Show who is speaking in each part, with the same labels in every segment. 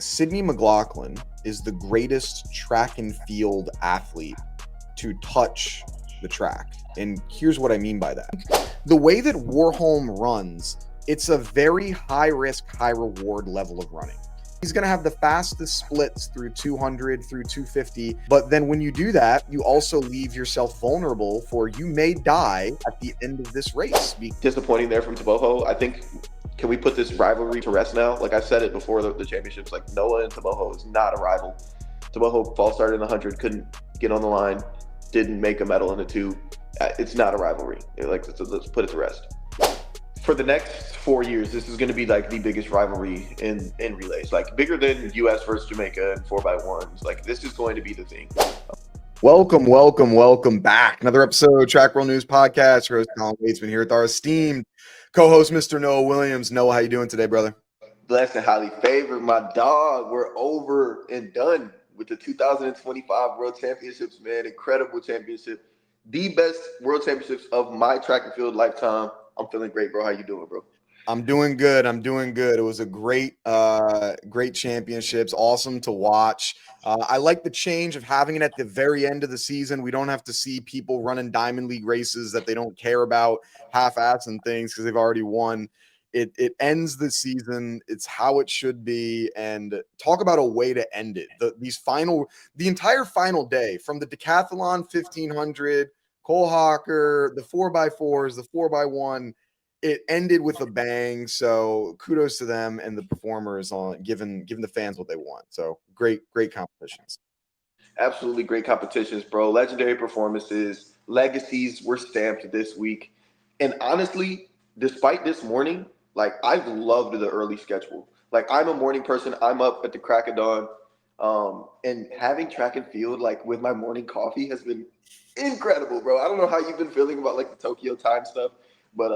Speaker 1: Sydney McLaughlin is the greatest track and field athlete to touch the track. And here's what I mean by that. The way that Warholm runs, it's a very high risk, high reward level of running. He's going to have the fastest splits through 200, through 250. But then when you do that, you also leave yourself vulnerable for you may die at the end of this race.
Speaker 2: Disappointing there from Taboho. I think, can we put this rivalry to rest now? Like I said it before the championships, like Noah and Taboho is not a rival. Taboho false started in the 100, couldn't get on the line, didn't make a medal in the 2. It's not a rivalry. Let's put it to rest. For the next 4 years, this is going to be like the biggest rivalry in relays, like bigger than US versus Jamaica and 4x1s. Like this is going to be the thing.
Speaker 1: Welcome back. Another episode of Track World News Podcast. Your host Colin Batesman here with our esteemed co-host, Mr. Noah Williams. Noah, how you doing today, brother?
Speaker 2: Blessed and highly favored, my dog. We're over and done with the 2025 World Championships, man. Incredible championship. The best World Championships of my track and field lifetime. I'm feeling great, bro. How you doing, bro?
Speaker 1: I'm doing good. It was a great championships. Awesome to watch. I like the change of having it at the very end of the season. We don't have to see people running Diamond League races that they don't care about, half-assing things because they've already won. It ends the season. It's how it should be. And talk about a way to end it. The entire final day from the decathlon 1500, Cole Hawker, the 4x4s, the 4x1. It ended with a bang. So kudos to them and the performers on giving the fans what they want. So great competitions.
Speaker 2: Absolutely great competitions, bro. Legendary performances, legacies were stamped this week. And honestly, despite this morning, like I've loved the early schedule. Like I'm a morning person. I'm up at the crack of dawn. And having track and field like with my morning coffee has been incredible, bro. I don't know how you've been feeling about like the Tokyo time stuff, but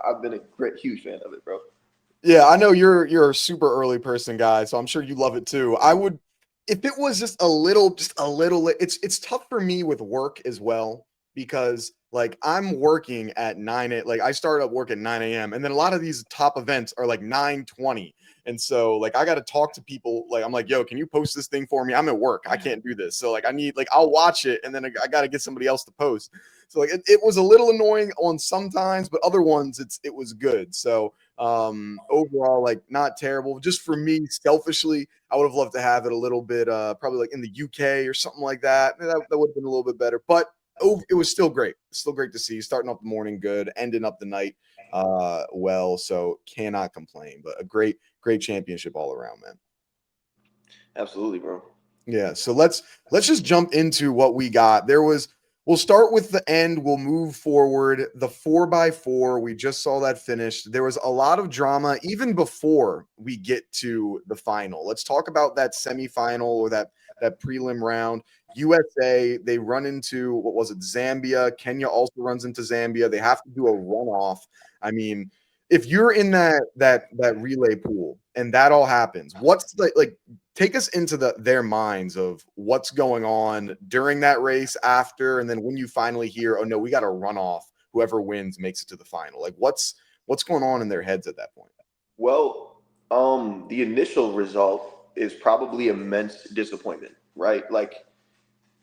Speaker 2: I've been a huge fan of it, bro.
Speaker 1: Yeah, I know you're a super early person, guy, so I'm sure you love it too. I would, if it was just a little. It's tough for me with work as well because like I'm working at like I start up work at 9 a.m. and then a lot of these top events are like 9:20. And so like I got to talk to people. Like I'm like, yo, can you post this thing for me? I'm at work. I can't do this. So like I need like I'll watch it and then I got to get somebody else to post. So like it was a little annoying on sometimes, but other ones it was good. So overall, like not terrible. Just for me, selfishly, I would have loved to have it a little bit, probably like in the UK or something like that. That would have been a little bit better, but it was still great. Still great to see. Starting off the morning good, ending up the night well. So cannot complain. But a great championship all around, man.
Speaker 2: Absolutely, bro.
Speaker 1: Yeah. So let's just jump into what we got. We'll start with the end. We'll move forward. The 4x4, we just saw that finished. There was a lot of drama even before we get to the final. Let's talk about that semifinal or that prelim round. USA, they run into, what was it, Zambia. Kenya also runs into Zambia. They have to do a runoff. I mean, if you're in that relay pool and that all happens, what's like take us into their minds of what's going on during that race, after, and then when you finally hear, oh no, we got to run off. Whoever wins makes it to the final. Like what's going on in their heads at that point?
Speaker 2: Well, the initial result is probably immense disappointment, right? Like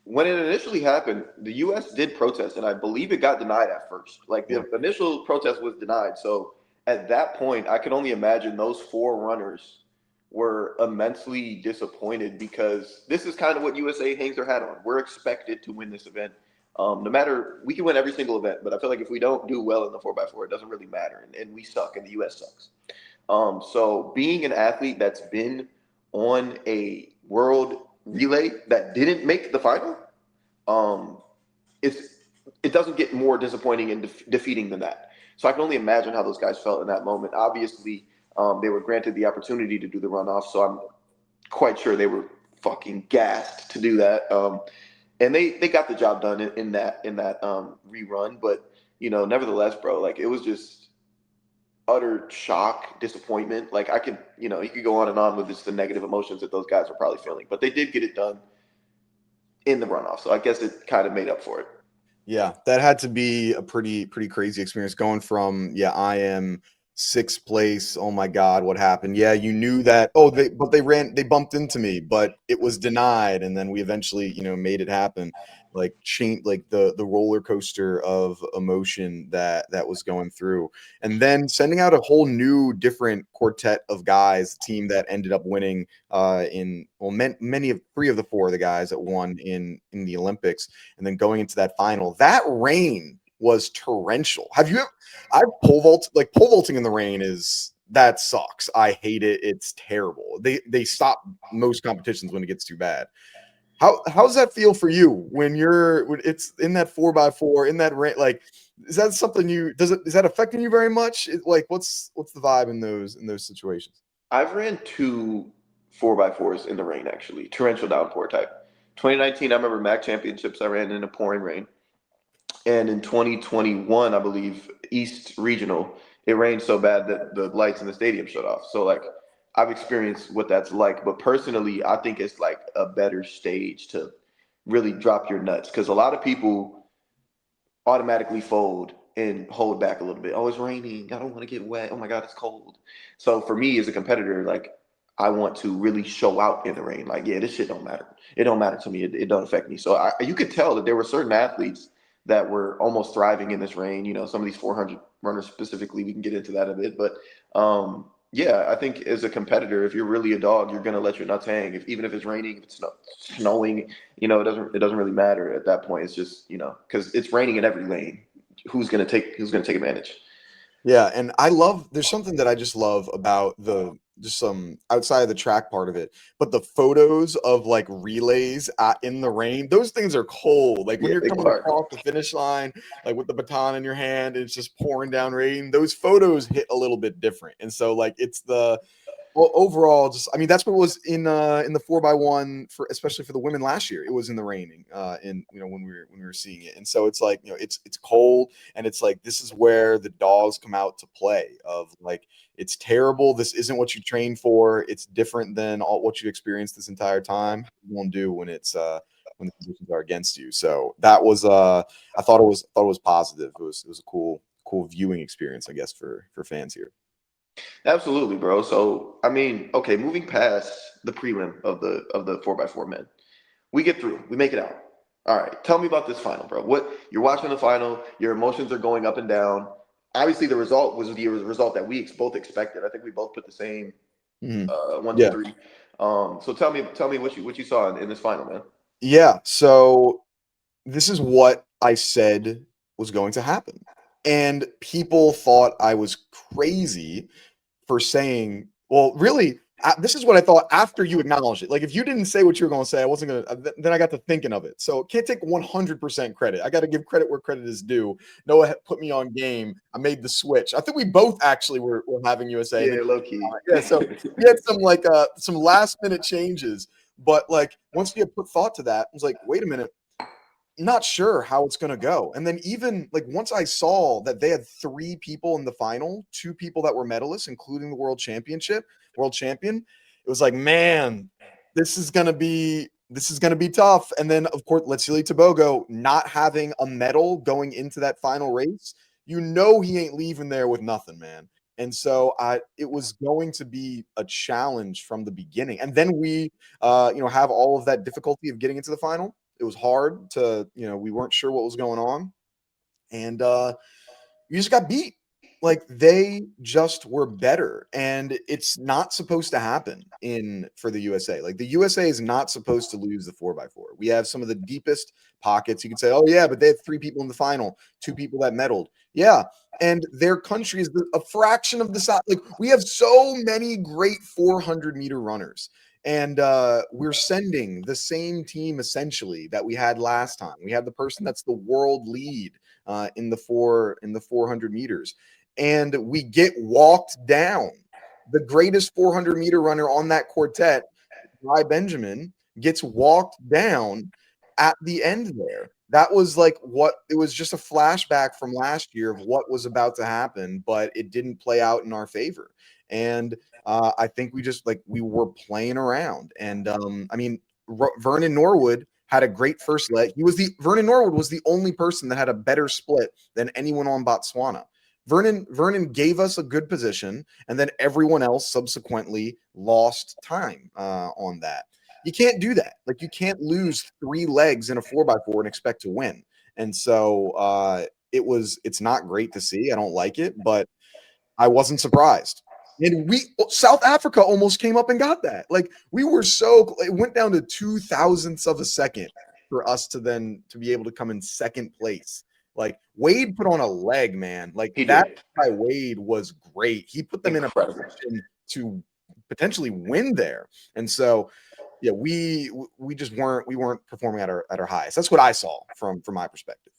Speaker 2: when it initially happened, the U.S. did protest, and I believe it got denied at first. Like the initial protest was denied. So at that point, I could only imagine those 4 runners were immensely disappointed because this is kind of what USA hangs their hat on. We're expected to win this event. No matter, we can win every single event, but I feel like if we don't do well in the 4x4, it doesn't really matter, and we suck, and the U.S. sucks. So being an athlete that's been on a world relay that didn't make the final, um, it doesn't get more disappointing and defeating than that. So I can only imagine how those guys felt in that moment. Obviously, they were granted the opportunity to do the runoff, so I'm quite sure they were fucking gassed to do that. And they got the job done in that rerun. But nevertheless, bro, like it was just utter shock, disappointment. Like I could, you could go on and on with just the negative emotions that those guys were probably feeling. But they did get it done in the runoff, so I guess it kind of made up for it.
Speaker 1: Yeah, that had to be a pretty crazy experience going from I am Sixth place. Oh my God, what happened? Yeah, you knew that. Oh, they bumped into me, but it was denied, and then we eventually, made it happen. Like like the roller coaster of emotion that was going through, and then sending out a whole new different quartet of guys, team that ended up winning in well, many of three of the four of the guys that won in the Olympics, and then going into that final. That rain was torrential. I've pole vaulting in the rain is that sucks. I hate it. It's terrible. They stop most competitions when it gets too bad. How's that feel for you when it's in that 4x4 in that rain? Like, is that something is that affecting you very much? Like, what's the vibe in those situations?
Speaker 2: I've ran two 4x4s in the rain, actually, torrential downpour type. 2019, I remember MAC championships. I ran in a pouring rain, and in 2021, I believe East Regional, it rained so bad that the lights in the stadium shut off. So like, I've experienced what that's like. But personally, I think it's like a better stage to really drop your nuts because a lot of people automatically fold and hold back a little bit. Oh, it's raining. I don't want to get wet. Oh my God, it's cold. So for me as a competitor, like I want to really show out in the rain. Like, yeah, this shit don't matter. It don't matter to me. It don't affect me. So you could tell that there were certain athletes that were almost thriving in this rain. You know, some of these 400 runners specifically, we can get into that a bit. But yeah, I think as a competitor, if you're really a dog, you're gonna let your nuts hang. Even if it's raining, if it's snowing, it doesn't really matter at that point. It's just because it's raining in every lane. Who's gonna take advantage?
Speaker 1: Yeah, and there's something that I just love about the just some outside of the track part of it, but the photos of like relays in the rain, those things are cold. Like when
Speaker 2: Yeah,
Speaker 1: you're
Speaker 2: they
Speaker 1: coming
Speaker 2: are.
Speaker 1: across the finish line, like with the baton in your hand, and it's just pouring down rain. Those photos hit a little bit different, and so like it's the well, overall, just I mean, that's what was in the 4x1 for especially for the women last year. It was in the raining, in when we were seeing it, and so it's like it's cold, and it's like this is where the dogs come out to play. Of like it's terrible. This isn't what you trained for. It's different than all what you experienced this entire time. You won't do when the conditions are against you. So that was I thought it was positive. It was a cool viewing experience, I guess, for fans here.
Speaker 2: Absolutely, bro. So I mean, okay, moving past the prelim of the 4x4 men, we get through. We make it out. All right. Tell me about this final, bro. What you're watching the final, your emotions are going up and down. Obviously, the result was the result that we both expected. I think we both put the same
Speaker 1: Mhm.
Speaker 2: one, two,
Speaker 1: Yeah.
Speaker 2: three. So tell me what you saw in this final, man.
Speaker 1: Yeah. So this is what I said was going to happen. And people thought I was crazy for saying, well, really, this is what I thought after you acknowledged it. Like, if you didn't say what you were going to say, I wasn't going to, then I got to thinking of it. So can't take 100% credit. I got to give credit where credit is due. Noah put me on game. I made the switch. I think we both actually were having USA. And then,
Speaker 2: Yeah, low key.
Speaker 1: yeah, so we had some last minute changes. But like, once we had put thought to that, I was like, wait a minute, not sure how it's going to go. And then even like once I saw that they had three people in the final, two people that were medalists, including the world champion, it was like, man, this is going to be tough. And then of course, Letsili Tobogo not having a medal going into that final race, he ain't leaving there with nothing, man. And so it was going to be a challenge from the beginning. And then we, have all of that difficulty of getting into the final. It was hard to, we weren't sure what was going on. And you just got beat. Like they just were better. And it's not supposed to happen in for the USA. Like the USA is not supposed to lose the 4x4. We have some of the deepest pockets. You could say, oh, yeah, but they had three people in the final, two people that medaled. Yeah. And their country is a fraction of the size. Like we have so many great 400-meter runners. And we're sending the same team essentially that we had last time. We have the person that's the world lead in the 400 meters, and we get walked down. The greatest 400-meter runner on that quartet, Bry Benjamin, gets walked down at the end there. That was like what it was just a flashback from last year of what was about to happen, but it didn't play out in our favor. And I think we just like we were playing around. And I mean, Vernon Norwood had a great first leg. Vernon Norwood was the only person that had a better split than anyone on Botswana. Vernon gave us a good position, and then everyone else subsequently lost time on that. You can't do that. Like you can't lose 3 legs in a 4x4 and expect to win. And so it's not great to see. I don't like it, but I wasn't surprised. And South Africa almost came up and got that. Like we were it went down to 2 thousandths of a second for us to be able to come in second place. Like Wade put on a leg, man. Like
Speaker 2: He
Speaker 1: that
Speaker 2: did.
Speaker 1: by Wade was great. He put them in a
Speaker 2: Incredible.
Speaker 1: position to potentially win there. And so, yeah, we just weren't performing at our highest. That's what I saw from my perspective.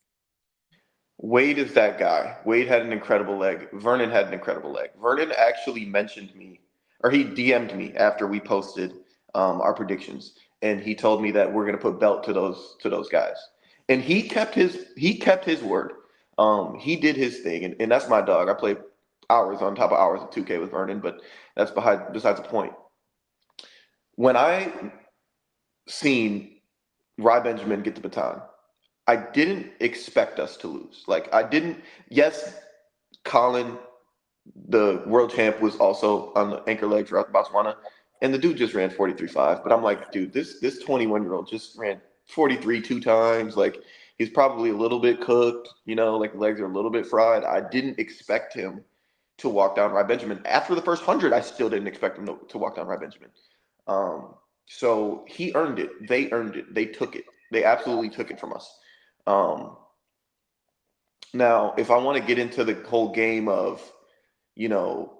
Speaker 2: Wade is that guy. Wade had an incredible leg. Vernon had an incredible leg. Vernon actually mentioned me, or he DM'd me after we posted our predictions, and he told me that we're gonna put belt to those guys. And he kept his word. He did his thing, and that's my dog. I play hours on top of hours of 2K with Vernon, but that's besides the point. When I seen Rye Benjamin get the baton, I didn't expect us to lose. Like I didn't. Yes, Colin, the world champ, was also on the anchor leg throughout Botswana, and the dude just ran 43.5. But I'm like, dude, this 21-year-old just ran 43 2 times. Like he's probably a little bit cooked. Like the legs are a little bit fried. I didn't expect him to walk down Rye Benjamin. After the first 100, I still didn't expect him to walk down Rye Benjamin. So he earned it. They earned it. They took it. They absolutely took it from us. Um, Now, if I want to get into the whole game of, you know,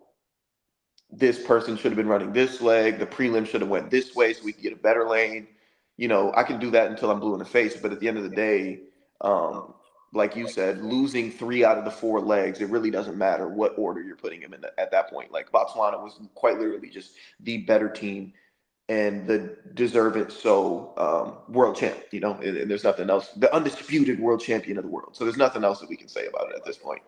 Speaker 2: this person should have been running this leg, the prelim should have went this way so we could get a better lane. I can do that until I'm blue in the face. But at the end of the day, um, like you said, losing 3 out of the 4 legs, it really doesn't matter what order you're putting them in at that point. Like Botswana was quite literally just the better team and the deserved world champ, and there's nothing else, the undisputed world champion of the world. So there's nothing else that we can say about it at this point.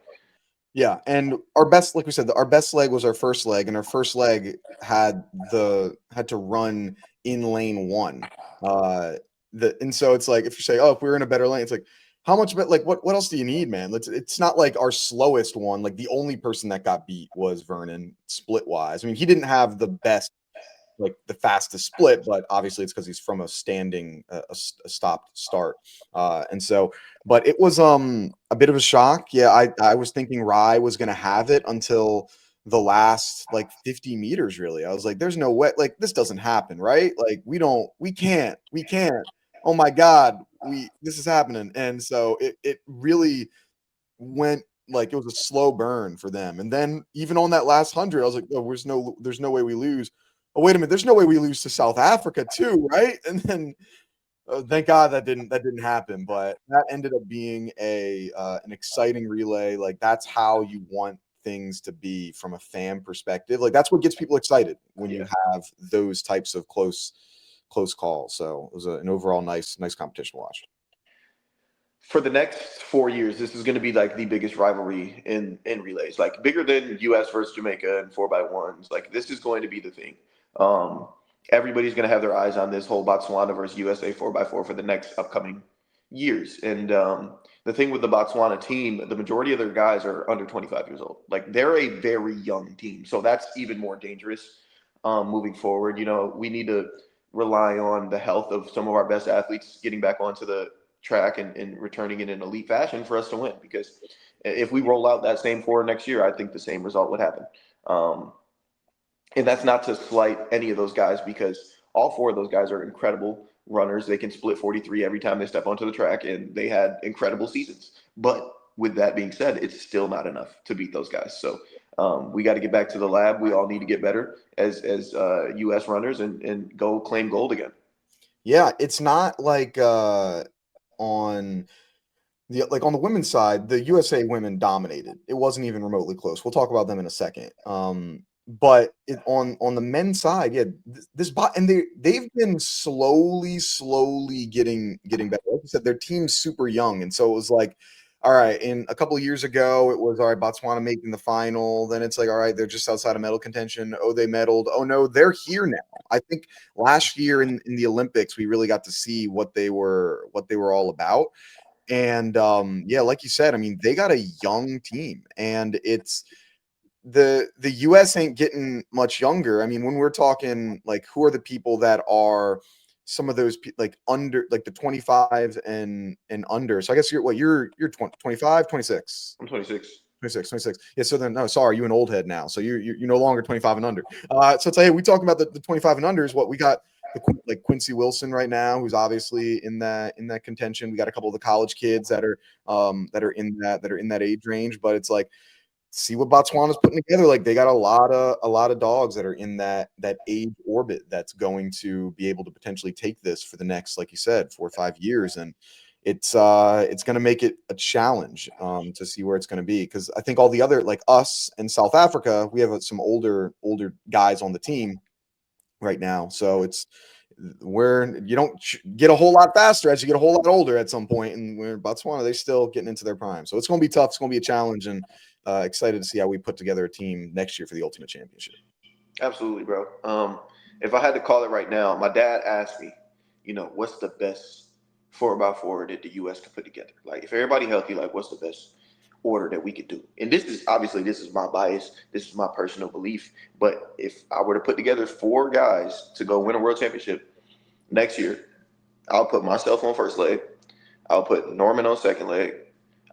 Speaker 1: Yeah, and our best, like we said, our best leg was our first leg, and our first leg had to run in lane one. And so it's like if you say, oh, if we were in a better lane, it's like how much, but like what else do you need, man? It's not like our slowest one. Like the only person that got beat was Vernon split wise. I mean, he didn't have the best, like the fastest split, but obviously it's because he's from a standing, a stopped start, and so. But it was a bit of a shock. Yeah, I was thinking Rye was going to have it until the last like 50 meters. Really, I was like, "There's no way. Like this doesn't happen, right? Like we can't. Oh my God, this is happening." And so it really went like it was a slow burn for them. And then even on that last 100, I was like, "Oh, there's no way we lose." Oh, wait a minute, there's no way we lose to South Africa too, right? And then thank God that didn't happen. But that ended up being an exciting relay. Like that's how you want things to be from a fan perspective. Like that's what gets people excited when you
Speaker 2: Yeah.
Speaker 1: have those types of close calls. So it was an overall nice competition to watch.
Speaker 2: For the next 4 years, this is going to be like the biggest rivalry in relays, like bigger than US versus Jamaica and 4x1s. Like this is going to be the thing. Um, Everybody's going to have their eyes on this whole Botswana versus USA 4x4 for the next upcoming years. And the thing with the Botswana team, the majority of their guys are under 25 years old. Like they're a very young team, so that's even more dangerous moving forward. We need to rely on the health of some of our best athletes getting back onto the track and returning in an elite fashion for us to win. Because if we roll out that same 4 next year, I think the same result would happen. Um, and that's not to slight any of those guys because all 4 of those guys are incredible runners. They can split 43 every time they step onto the track, and they had incredible seasons. But with that being said, it's still not enough to beat those guys. So we got to get back to the lab. We all need to get better as U.S. runners and go claim gold again.
Speaker 1: Yeah, it's not like on on the women's side, the USA women dominated. It wasn't even remotely close. We'll talk about them in a second. But on the men's side, yeah, this bot and they've been slowly getting better. Like you said, their team's super young, and so it was like, all right. In a couple of years ago, it was all right. Botswana making the final. Then it's like, all right, they're just outside of medal contention. Oh, they medaled. Oh no, they're here now. I think last year in the Olympics, we really got to see what they were all about. And yeah, like you said, I mean, they got a young team, and it's the US ain't getting much younger. I mean, when we're talking like who are the people that are some of those like under like the 25 and under. So I guess you're 20, 25, 26.
Speaker 2: I'm 26.
Speaker 1: 26, 26. Yeah. So then, no, sorry, you an old head now. So you're no longer 25 and under. So it's like, hey, we talking about the 25 and unders. What we got, like Quincy Wilson right now, who's obviously in that contention. We got a couple of the college kids that are in that age range. But it's like, see what Botswana's putting together. Like they got a lot of dogs that are in that age orbit that's going to be able to potentially take this for the next, like you said, 4 or 5 years. And it's going to make it a challenge to see where it's going to be, because I think all the other, like us and South Africa, we have some older guys on the team right now. So it's where you don't get a whole lot faster as you get a whole lot older at some point. And where Botswana, they're still getting into their prime. So it's going to be tough. It's going to be a challenge, and excited to see how we put together a team next year for the Ultimate Championship.
Speaker 2: Absolutely, bro. If I had to call it right now, my dad asked me, what's the best 4x4 that the U.S. can put together? Like, if everybody healthy, like, what's the best order that we could do? And this is my bias. This is my personal belief. But if I were to put together 4 guys to go win a world championship next year, I'll put myself on first leg. I'll put Norman on second leg.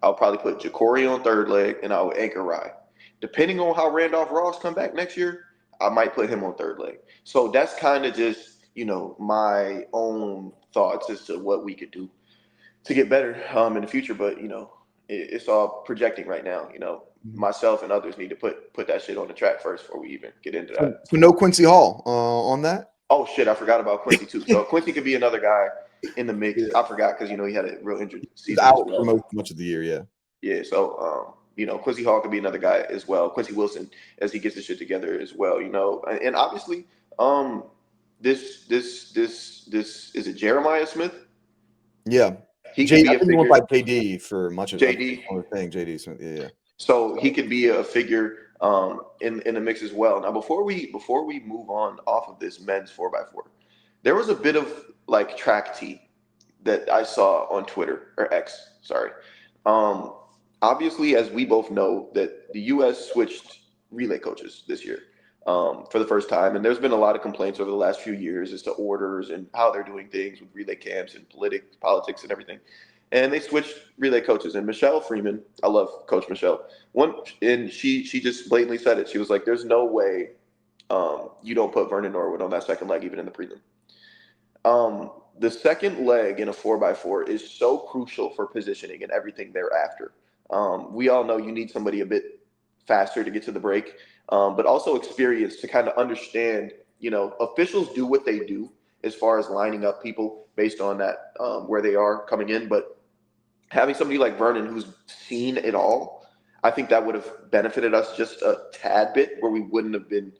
Speaker 2: I'll probably put Ja'Cory on third leg, and I'll anchor Rye. Depending on how Randolph Ross come back next year, I might put him on third leg. So that's kind of just, my own thoughts as to what we could do to get better in the future. But, it's all projecting right now. Myself and others need to put that shit on the track first before we even get into that.
Speaker 1: So no Quincy Hall on that.
Speaker 2: Oh shit, I forgot about Quincy too. So Quincy could be another guy in the mix.
Speaker 1: Yeah.
Speaker 2: I forgot because he had a real injured
Speaker 1: He's
Speaker 2: season as
Speaker 1: out
Speaker 2: well.
Speaker 1: for much of the year. Yeah.
Speaker 2: Yeah, so Quincy Hall could be another guy as well. Quincy Wilson as he gets his shit together as well. And obviously, this is it Jeremiah Smith?
Speaker 1: Yeah.
Speaker 2: He could
Speaker 1: JD,
Speaker 2: be
Speaker 1: I
Speaker 2: a
Speaker 1: think he went
Speaker 2: figure.
Speaker 1: by JD for much of
Speaker 2: JD.
Speaker 1: the thing. JD Smith. Yeah.
Speaker 2: So he could be a figure in the mix as well. Now, before we move on off of this men's 4x4, there was a bit of like track T that I saw on Twitter or X. Sorry. Um, Obviously, as we both know, that the U.S. switched relay coaches this year for the first time, and there's been a lot of complaints over the last few years as to orders and how they're doing things with relay camps and politics and everything. And they switched relay coaches. And Michelle Freeman, I love Coach Michelle. And she just blatantly said it. She was like, "There's no way you don't put Vernon Norwood on that second leg, even in the prelim." The second leg in a 4x4 is so crucial for positioning and everything thereafter. We all know you need somebody a bit faster to get to the break, but also experience to kind of understand. Officials do what they do as far as lining up people based on that where they are coming in. But having somebody like Vernon who's seen it all, I think that would have benefited us just a tad bit, where we wouldn't have been,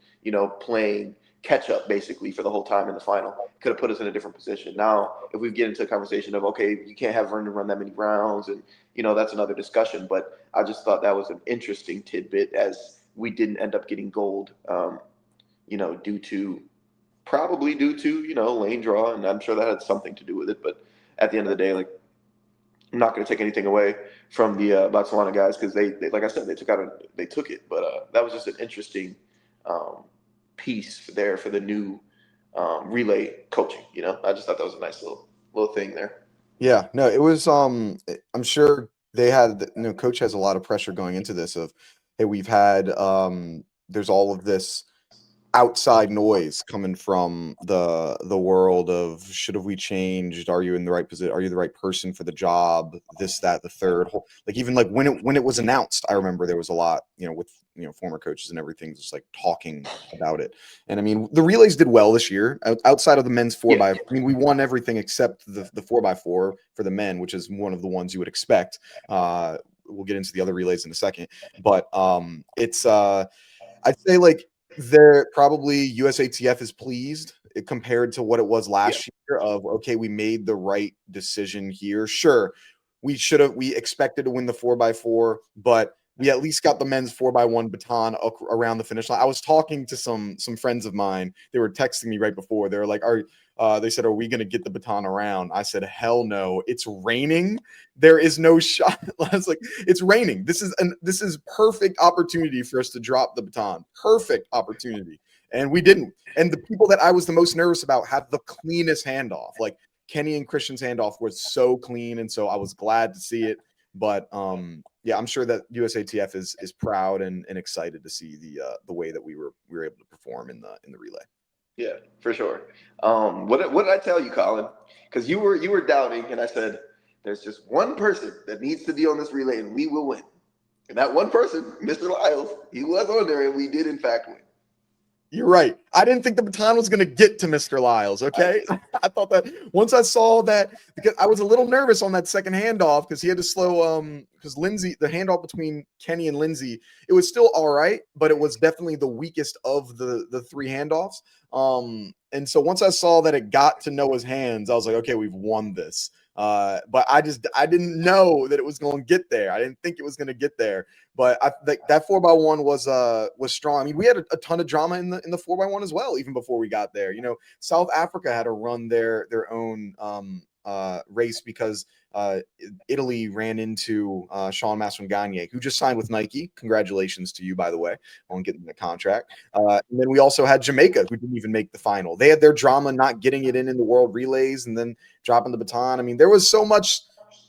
Speaker 2: playing catch up basically for the whole time in the final. Could have put us in a different position. Now, if we get into a conversation of, okay, you can't have Vernon run that many rounds, and that's another discussion. But I just thought that was an interesting tidbit, as we didn't end up getting gold, probably due to lane draw, and I'm sure that had something to do with it. But at the end of the day, like, I'm not going to take anything away from the Botswana guys, because they, like I said, they took it. But that was just an interesting um, piece there for the new relay coaching. I just thought that was a nice little thing there.
Speaker 1: Yeah, no, it was I'm sure they had, coach has a lot of pressure going into this of, hey, we've had there's all of this outside noise coming from the world of, should have we changed, are you in the right position, are you the right person for the job, this, that, the third, like even like when it was announced, I remember there was a lot, with former coaches and everything just like talking about it. And I mean, the relays did well this year, outside of the men's 4 by,
Speaker 2: Yeah.
Speaker 1: I mean, we won everything except the 4x4 for the men, which is one of the ones you would expect. We'll get into the other relays in a second, but it's I'd say like they're probably USATF is pleased compared to what it was
Speaker 2: Yeah.
Speaker 1: last year of, okay, we made the right decision here. Sure, we expected to win the 4x4, but we at least got the men's 4x1 baton around the finish line. I was talking to some friends of mine. They were texting me right before. They were like, they said, are we going to get the baton around? I said, hell no. It's raining. There is no shot. I was like, it's raining. This is perfect opportunity for us to drop the baton. Perfect opportunity. And we didn't. And the people that I was the most nervous about had the cleanest handoff. Like Kenny and Christian's handoff was so clean. And so I was glad to see it. But yeah, I'm sure that USATF is proud and excited to see the way that we were able to perform in the relay.
Speaker 2: Yeah, for sure. What did I tell you, Colin? Because you were doubting, and I said there's just one person that needs to be on this relay, and we will win. And that one person, Mr. Lyles, he was on there, and we did in fact win.
Speaker 1: You're right. I didn't think the baton was going to get to Mr. Lyles. Okay. I thought that once I saw that, because I was a little nervous on that second handoff because he had to slow, because Lindsay, the handoff between Kenny and Lindsay, it was still all right, but it was definitely the weakest of the three handoffs. And so once I saw that it got to Noah's hands, I was like, okay, we've won this. But I didn't know that it was going to get there. I didn't think it was going to get there. But I think that 4x1 was strong. I mean, we had a ton of drama in the 4x1 as well, even before we got there. You know, South Africa had to run their own race because Italy ran into Sean Maswanganye, who just signed with Nike. Congratulations to you, by the way, on getting the contract. And then we also had Jamaica, who didn't even make the final. They had their drama not getting it in the world relays and then dropping the baton. I mean, there was so much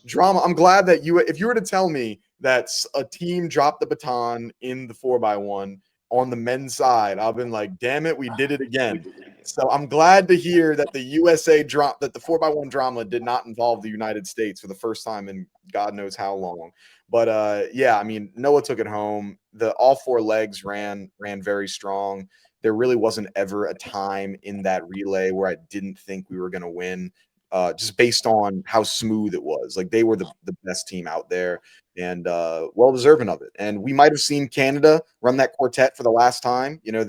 Speaker 1: drama. I'm glad that if you were to tell me that a team dropped the baton in the 4x1 on the men's side, I've been like, damn it, we did it again. So I'm glad to hear that the USA drop, that the 4x1 drama did not involve the United States for the first time in God knows how long. But yeah, I mean, Noah took it home. All four legs ran very strong. There really wasn't ever a time in that relay where I didn't think we were going to win. Just based on how smooth it was. Like they were the best team out there and well deserving of it. And we might have seen Canada run that quartet for the last time. You know,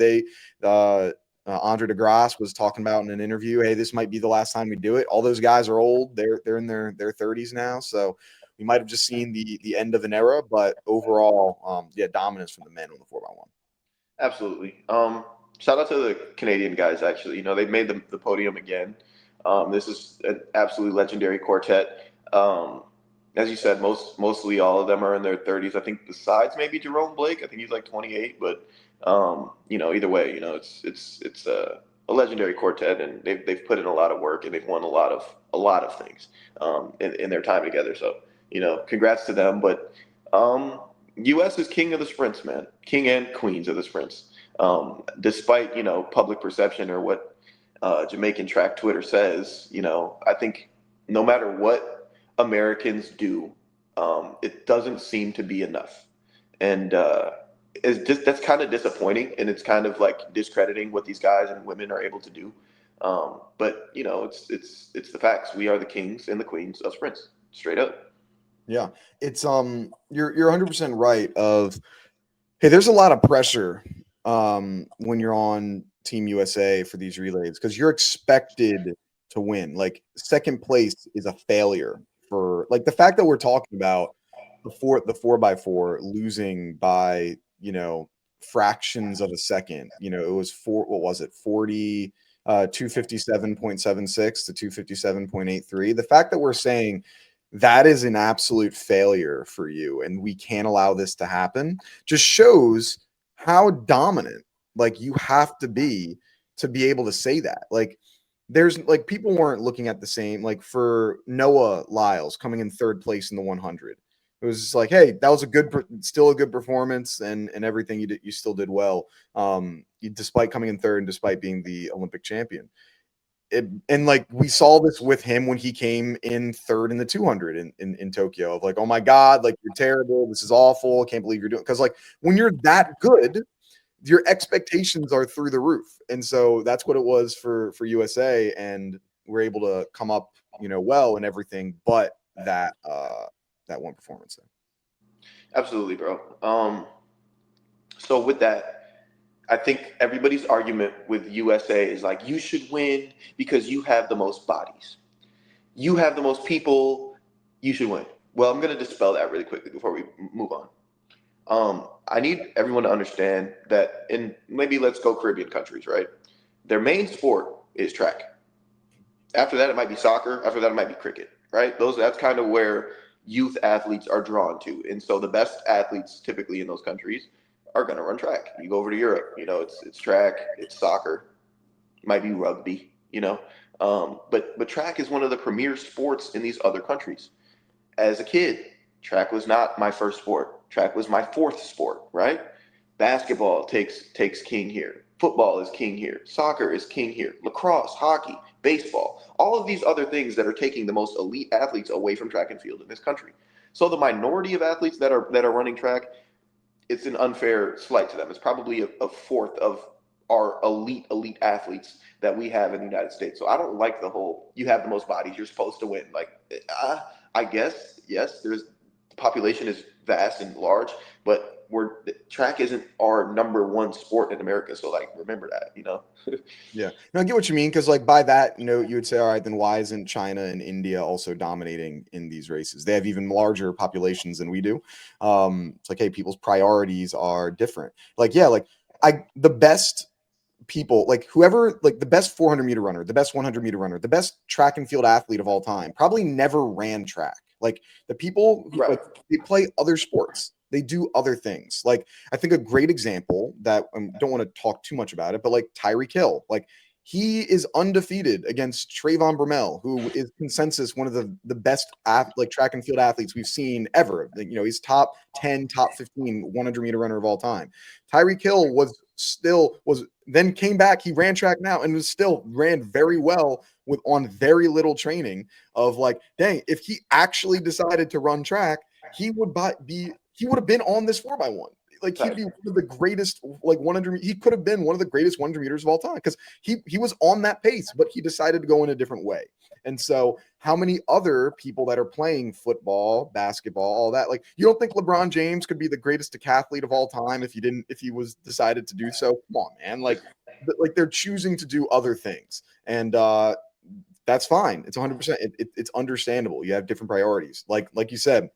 Speaker 1: Andre DeGrasse was talking about in an interview, hey, this might be the last time we do it. All those guys are old. They're in their 30s now. So we might have just seen the end of an era, but overall, yeah, dominance from the men on the 4x1.
Speaker 2: Absolutely. Shout out to the Canadian guys. Actually, they made the podium again. This is an absolutely legendary quartet. As you said, mostly all of them are in their 30s. I think besides maybe Jerome Blake, I think he's like 28. But either way, it's a legendary quartet, and they've put in a lot of work, and they've won a lot of things in their time together. So congrats to them. But U.S. is king of the sprints, man. King and queens of the sprints. Despite public perception or what Jamaican track Twitter says, I think no matter what Americans do, it doesn't seem to be enough, and that's kind of disappointing, and it's kind of like discrediting what these guys and women are able to do. But it's the facts. We are the kings and the queens of sprints, straight up.
Speaker 1: Yeah, it's you're 100% right. Hey, there's a lot of pressure when you're on Team USA for these relays because you're expected to win. Like second place is a failure for like the fact that we're talking about the 4x4 losing by fractions of a second. It was what was it 257.76 to 257.83. The fact that we're saying that is an absolute failure for you and we can't allow this to happen just shows how dominant like you have to be able to say that. Like there's like people weren't looking at the same, like for Noah Lyles coming in third place in the 100. It was just like, hey, that was still a good performance and everything you still did well. Despite coming in third and despite being the Olympic champion. And like we saw this with him when he came in third in the 200 in Tokyo of like, oh my God, like you're terrible. This is awful. I can't believe you're doing because like when you're that good, your expectations are through the roof. And so that's what it was for USA. And we're able to come up, well and everything, but that one performance there.
Speaker 2: Absolutely, bro. So with that, I think everybody's argument with USA is like, you should win because you have the most bodies. You have the most people. You should win. Well, I'm going to dispel that really quickly before we move on. I need everyone to understand that in maybe let's go Caribbean countries, right? Their main sport is track. After that, it might be soccer. After that, it might be cricket, right? That's kind of where youth athletes are drawn to, and so the best athletes typically in those countries are going to run track. You go over to Europe, it's track, it's soccer, might be rugby, but track is one of the premier sports in these other countries. As a kid, track was not my first sport. Track was my fourth sport, right? Basketball takes king here. Football is king here. Soccer is king here. Lacrosse, hockey, baseball, all of these other things that are taking the most elite athletes away from track and field in this country. So the minority of athletes that are running track, it's an unfair slight to them. It's probably a fourth of our elite athletes that we have in the United States. So I don't like the whole you have the most bodies, you're supposed to win. Like I guess yes, the population is vast and large, but track isn't our number one sport in America. So like remember that.
Speaker 1: Yeah. No, I get what you mean. Cause like by that, you would say, all right, then why isn't China and India also dominating in these races? They have even larger populations than we do. It's like, hey, people's priorities are different. Like, yeah, like the best people, like whoever, like the best 400-meter runner, the best 100-meter runner, the best track and field athlete of all time, probably never ran track. Like the people who
Speaker 2: Right.
Speaker 1: like they play other sports, they do other things. Like I think a great example that don't want to talk too much about it, but like Tyreek Hill, like he is undefeated against Trayvon Bromell, who is consensus one of the best like track and field athletes we've seen ever. He's top 10, top 15 100-meter runner of all time. Tyreek Hill was then came back. He ran track now and was still ran very well with on very little training. Of like, dang, if he actually decided to run track, he would have been on this 4x1. Like he'd be one of the greatest, like 100. He could have been one of the greatest 100 meters of all time because he was on that pace, but he decided to go in a different way. And so, how many other people that are playing football, basketball, all that, like you don't think LeBron James could be the greatest decathlete of all time if he was decided to do so? Come on, man. Like they're choosing to do other things, and that's fine. It's 100%. It's understandable. You have different priorities. Like you said,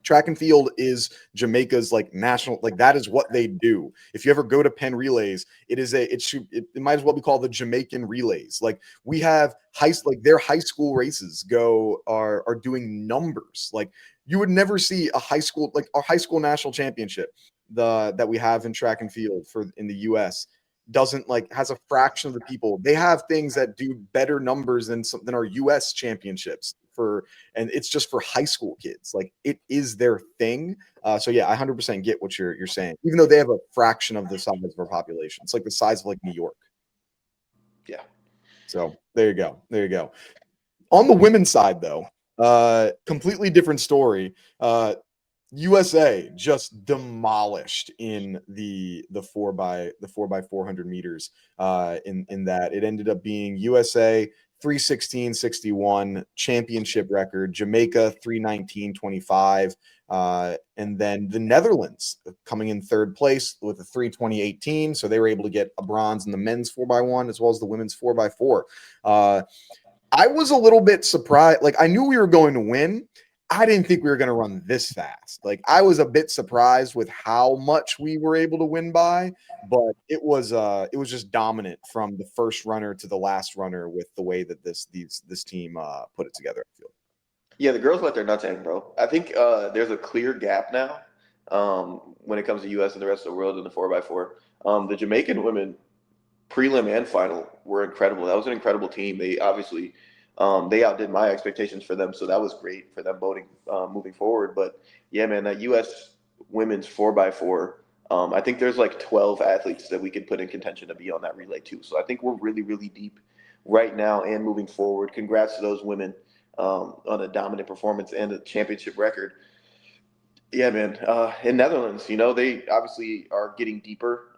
Speaker 1: track and field is Jamaica's like national, like that is what they do. If you ever go to Penn Relays, it might as well be called the Jamaican Relays. Like we have like their high school races are doing numbers. Like you would never see a high school, like our high school national championship, that we have in track and field for in the US doesn't like has a fraction of the people. They have things that do better numbers than our US championships for, and it's just for high school kids. Like it is their thing. So yeah, I 100% get what you're saying. Even though they have a fraction of the size of our population, it's like the size of like New York.
Speaker 2: Yeah.
Speaker 1: So there you go. There you go. On the women's side, though, completely different story. USA just demolished in the 4x 400 meters. In that it ended up being USA 3:16.61 championship record, Jamaica 3:19.25, and then the Netherlands coming in third place with a 3:20.18. So they were able to get a bronze in the men's 4x1 as well as the women's 4x4. I was a little bit surprised. Like I knew we were going to win. I didn't think we were going to run this fast. Like I was a bit surprised with how much we were able to win by, but it was just dominant from the first runner to the last runner with the way that this team put it together. I feel.
Speaker 2: Yeah, the girls let their nuts hang, bro. I think there's a clear gap now when it comes to U.S. and the rest of the world in the 4x4. The Jamaican women prelim and final were incredible. That was an incredible team. They obviously they outdid my expectations for them, so that was great for them voting moving forward. But yeah, man, that U.S. women's 4x4. I think there's like 12 athletes that we could put in contention to be on that relay too. So I think we're really, really deep right now and moving forward. Congrats to those women on a dominant performance and a championship record. Yeah, man. In Netherlands, they obviously are getting deeper.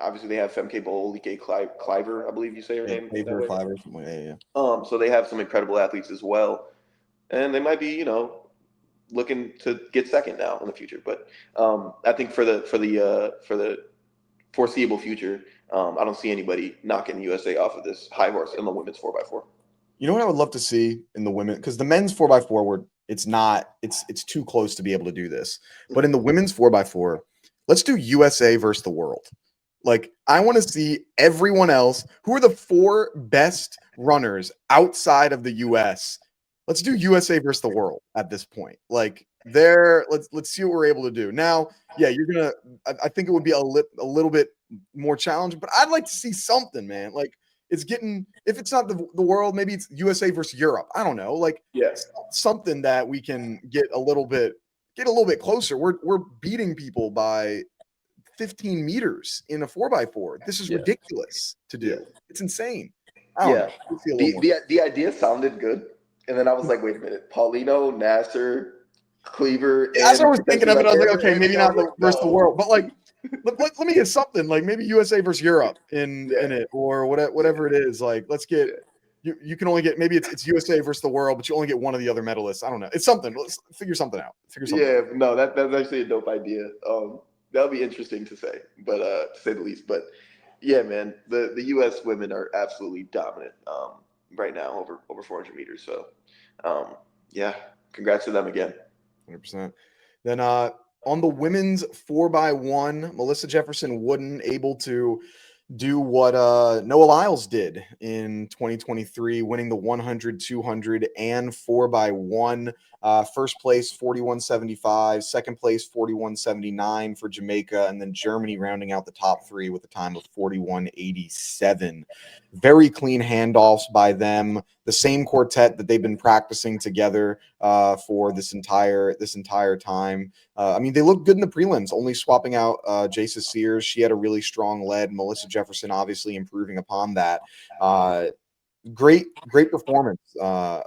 Speaker 2: Obviously, they have Femke Bol, Lieke Cliver, I believe you say her
Speaker 1: Yeah,
Speaker 2: name that
Speaker 1: paper
Speaker 2: way.
Speaker 1: five or something. Yeah, yeah.
Speaker 2: So they have some incredible athletes as well, and they might be, looking to get second now in the future. But I think for the foreseeable future, I don't see anybody knocking USA off of this high horse in the women's 4x4.
Speaker 1: You know what I would love to see in the women, because the men's 4x4 It's not. It's too close to be able to do this. But in the women's 4x4, let's do USA versus the world. Like, I want to see everyone else. Who are the four best runners outside of the US? Let's do USA versus the world at this point. Like, there, let's see what we're able to do. Now, yeah, you're gonna. I think it would be a little bit more challenging, but I'd like to see something, man. Like, it's getting, if it's not the world, maybe it's USA versus Europe. I don't know. Like,
Speaker 2: Yeah,
Speaker 1: something that we can get a little bit closer. We're beating people by 15 meters in a 4x4. This is
Speaker 2: yeah,
Speaker 1: ridiculous to
Speaker 2: yeah,
Speaker 1: do. It's insane. I don't
Speaker 2: yeah.
Speaker 1: know. Let's see a little
Speaker 2: The
Speaker 1: more.
Speaker 2: the idea sounded good, and then I was like, wait a minute, Paulino, Nasser, Cleaver,
Speaker 1: Yeah, as I
Speaker 2: and
Speaker 1: was thinking
Speaker 2: potentially
Speaker 1: of it,
Speaker 2: like
Speaker 1: I was like,
Speaker 2: Amber
Speaker 1: okay, maybe
Speaker 2: Amy. I
Speaker 1: not
Speaker 2: was
Speaker 1: the
Speaker 2: like,
Speaker 1: versus the
Speaker 2: no.
Speaker 1: world, but like, let me get something like maybe USA versus Europe
Speaker 2: Yeah,
Speaker 1: in it, or
Speaker 2: yeah,
Speaker 1: whatever it is. Like, let's get,
Speaker 2: yeah.
Speaker 1: you can only get, maybe it's USA versus the world, but you only get one of the other medalists. I don't know. It's something. Let's figure something out. Figure something out.
Speaker 2: Yeah, no, that's actually a dope idea. That'll be interesting to say, but to say the least. But yeah, man, the U.S. women are absolutely dominant right now over 400 meters. So um, yeah, congrats to them again.
Speaker 1: 100%. Then on the women's 4x1, Melissa Jefferson Wooden able to do what Noah Lyles did in 2023, winning the 100, 200, and 4x1. First place 41.75, second place 41.79 for Jamaica, and then Germany rounding out the top three with a time of 41.87. Very clean handoffs by them. The same quartet that they've been practicing together for this entire time. I mean, they look good in the prelims, only swapping out Jasa Sears. She had a really strong lead. Melissa Jefferson obviously improving upon that. Great performance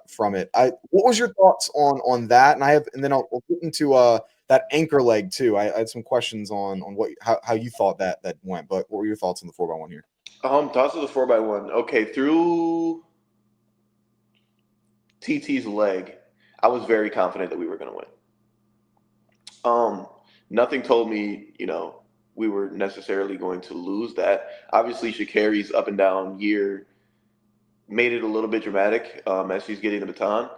Speaker 1: from it. What was your thoughts on that? And then I'll get into that anchor leg too. I had some questions on how you thought that went, but what were your thoughts on the 4x1 here?
Speaker 2: Toss of the 4x1. Okay, through TT's leg, I was very confident that we were going to win. Um, Nothing told me, we were necessarily going to lose that. Obviously, Shakari's up and down year made it a little bit dramatic as she's getting the baton.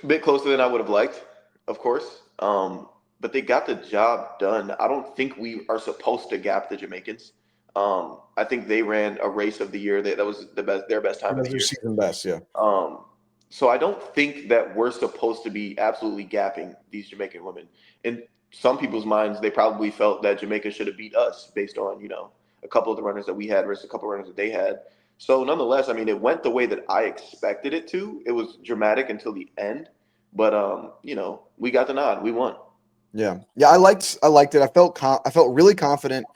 Speaker 2: A bit closer than I would have liked, of course. But they got the job done. I don't think we are supposed to gap the Jamaicans. I think they ran a race of the year that was their best time of
Speaker 1: That's
Speaker 2: the
Speaker 1: their
Speaker 2: year.
Speaker 1: season best, yeah.
Speaker 2: Um, so I don't think that we're supposed to be absolutely gapping these Jamaican women. In some people's minds, they probably felt that Jamaica should have beat us based on, a couple of the runners that we had versus a couple of runners that they had. So nonetheless, I mean, it went the way that I expected it to. It was dramatic until the end, but we got the nod. We won.
Speaker 1: Yeah. I liked it. I felt really confident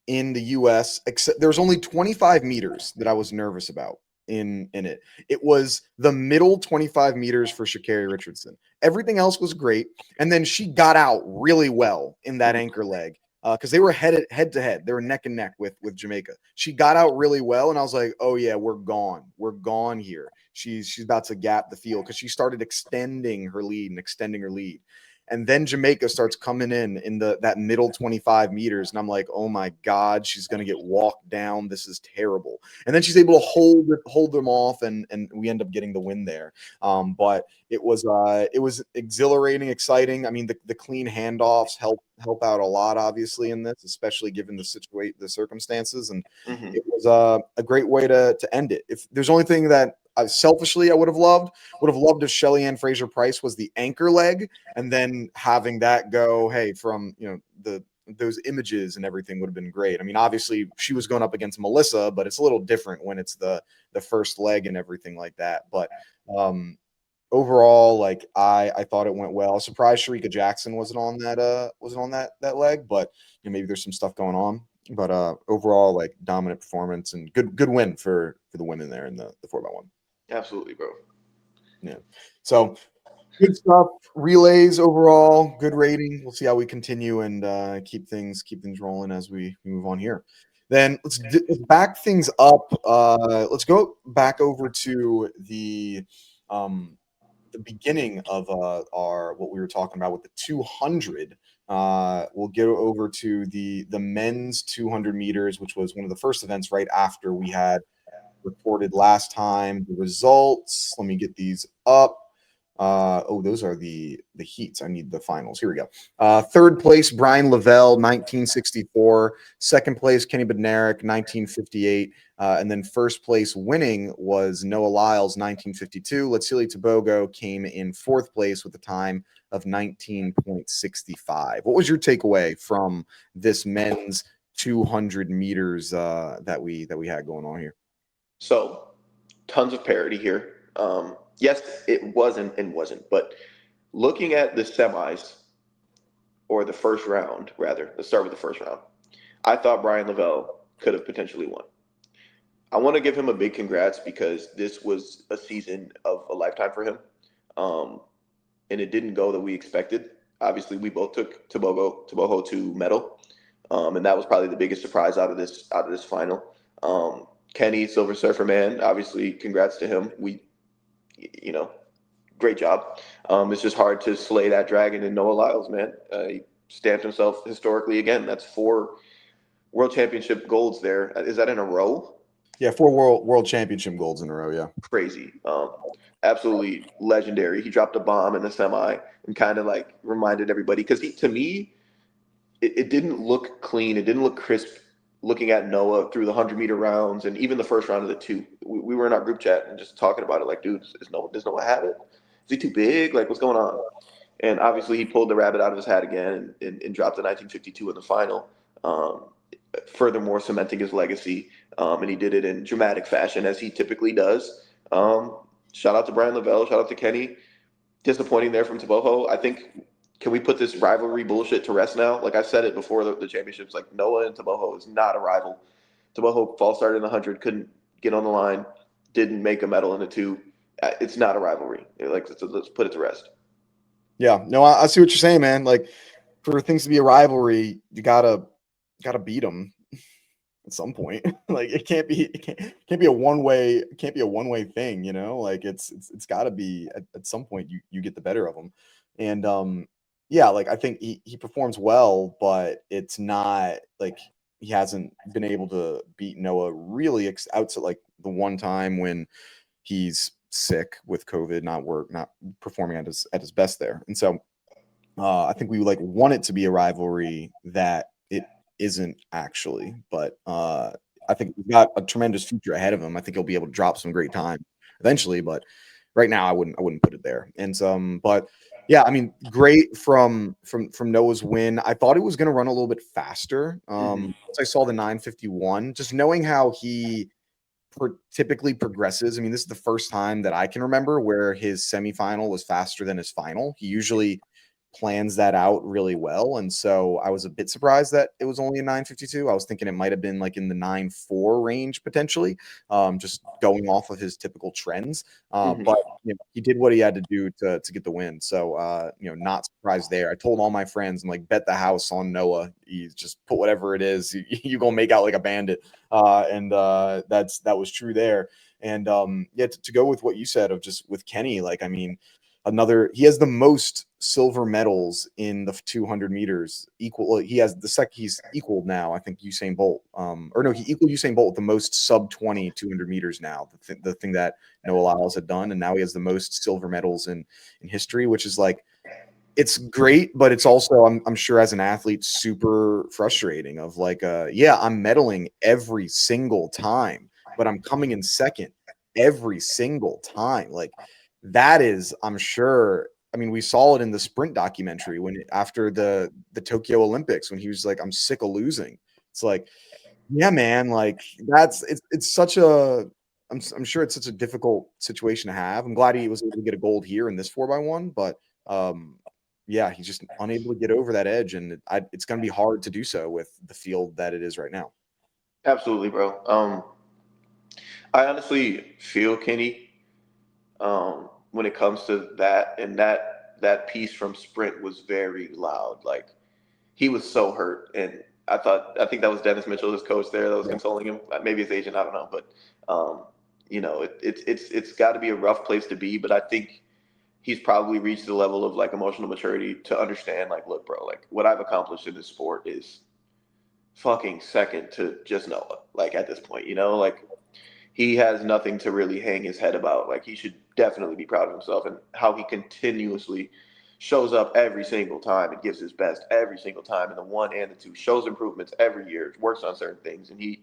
Speaker 1: in the US, except there was only 25 meters that I was nervous about in it. It was the middle 25 meters for Sha'Carri Richardson. Everything else was great. And then she got out really well in that
Speaker 2: Mhm.
Speaker 1: anchor leg. Because they were head to head, they were neck and neck with Jamaica. She got out really well, and I was like, "Oh yeah, we're gone here." She's about to gap the field because she started extending her lead. And then Jamaica starts coming in that middle 25 meters. And I'm like, oh my God, she's going to get walked down. This is terrible. And then she's able to hold them off, and we end up getting the win there. But it was exhilarating, exciting. I mean, the clean handoffs help out a lot, obviously, in this, especially given the circumstances. And
Speaker 2: Mhm.
Speaker 1: it was a great way to end it. If there's only thing that selfishly I would have loved if Shelly Ann Fraser Price was the anchor leg, and then having that go, hey, from those images and everything would have been great. I mean, obviously she was going up against Melissa, but it's a little different when it's the first leg and everything like that. But um overall, like I thought it went well. I was surprised Sharika Jackson wasn't on that leg, but maybe there's some stuff going on. But overall, like dominant performance and good win for the women there in the 4x1.
Speaker 2: Absolutely, bro.
Speaker 1: Yeah. So good stuff. Relays overall, good rating. We'll see how we continue and keep things rolling as we move on here. Then let's back things up. Let's go back over to the beginning of our what we were talking about with the 200. We'll get over to the men's 200 meters, which was one of the first events right after we had reported last time. The results. Let me get these up. Those are the heats. I need the finals. Here we go. Third place, Brian Lavelle, 1964. Second place, Kenny Bednarek, 1958. And then first place winning was Noah Lyles, 1952. Latsili Tebogo came in fourth place with a time of 19.65. What was your takeaway from this men's 200 meters that we had going on here?
Speaker 2: So, tons of parity here. Yes, it wasn't and wasn't, but looking at the semis or the first round, rather, let's start with the first round. I thought Brian Lavelle could have potentially won. I want to give him a big congrats because this was a season of a lifetime for him, um, and it didn't go that we expected. Obviously, we both took Toboho to medal, and that was probably the biggest surprise out of this final. Kenny, Silver Surfer man, obviously, congrats to him. You know, great job. It's just hard to slay that dragon in Noah Lyles, man. He stamped himself historically again. That's 4 world championship golds there. Is that in a row?
Speaker 1: Yeah, 4 world championship golds in a row. Yeah.
Speaker 2: Crazy. Absolutely legendary. He dropped a bomb in the semi and kind of like reminded everybody because to me, it didn't look clean. It didn't look crisp looking at Noah through the 100-meter rounds and even the first round of the two. We were in our group chat and just talking about it like, dude, does Noah have it? Is he too big? Like, what's going on? And obviously, he pulled the rabbit out of his hat again and dropped the 1952 in the final. Furthermore, cementing his legacy. And he did it in dramatic fashion, as he typically does. Shout out to Brian Lavelle. Shout out to Kenny. Disappointing there from Taboho. I think, can we put this rivalry bullshit to rest now? Like I said it before the championships, like Noah and Taboho is not a rival. Taboho false started in the 100, couldn't get on the line, didn't make a medal in the 2. It's not a rivalry. Like, let's put it to rest.
Speaker 1: Yeah, no, I see what you're saying, man. Like for things to be a rivalry, you gotta beat them at some point. Like it can't be a one way thing, you know? Like it's got to be at some point you get the better of them. And yeah, like I think he performs well, but it's not like he hasn't been able to beat Noah really outside like the one time when he's sick with COVID, not performing at his best there. And so I think we like want it to be a rivalry that it isn't actually, but I think we've got a tremendous future ahead of him. I think he'll be able to drop some great time eventually, but right now I wouldn't put it there. And but yeah, I mean, great from Noah's win. I thought he was going to run a little bit faster.
Speaker 2: Mm-hmm.
Speaker 1: Once I saw the 951, just knowing how he typically progresses. I mean, this is the first time that I can remember where his semifinal was faster than his final. He usually plans that out really well. And so I was a bit surprised that it was only a 952. I was thinking it might have been like in the 9-4 range potentially, just going off of his typical trends.
Speaker 2: Mm-hmm.
Speaker 1: But he did what he had to do to get the win. So not surprised there. I told all my friends, I'm like, bet the house on Noah. You just put whatever it is, you gonna make out like a bandit. And that was true there. And yeah, to go with what you said of just with Kenny, like I mean, he has the most silver medals in the 200 meters. He has he's equaled now. I think Usain Bolt, or no, he equaled Usain Bolt with the most sub 20 200 meters now. The thing that Noah Lyles had done, and now he has the most silver medals in history, which is like it's great, but it's also I'm sure as an athlete super frustrating of like yeah, I'm medaling every single time, but I'm coming in second every single time. Like that is, I'm sure, I mean, we saw it in the sprint documentary when after the Tokyo Olympics when he was like, I'm sick of losing. It's like, yeah, man, like it's such a I'm sure it's such a difficult situation to have. I'm glad he was able to get a gold here in this 4x1, but yeah, he's just unable to get over that edge, and it's going to be hard to do so with the field that it is right now.
Speaker 2: Absolutely, bro. I honestly feel Kenny when it comes to that, and that piece from Sprint was very loud. Like he was so hurt, and I think that was Dennis Mitchell, his coach there, that was
Speaker 1: Yeah.
Speaker 2: consoling him. Maybe his agent, I don't know, but it's got to be a rough place to be. But I think he's probably reached the level of like emotional maturity to understand, like, look, bro, like what I've accomplished in this sport is fucking second to just Noah. Like at this point, like he has nothing to really hang his head about. Like he should definitely be proud of himself and how he continuously shows up every single time and gives his best every single time in the one and the two, shows improvements every year, works on certain things, and he,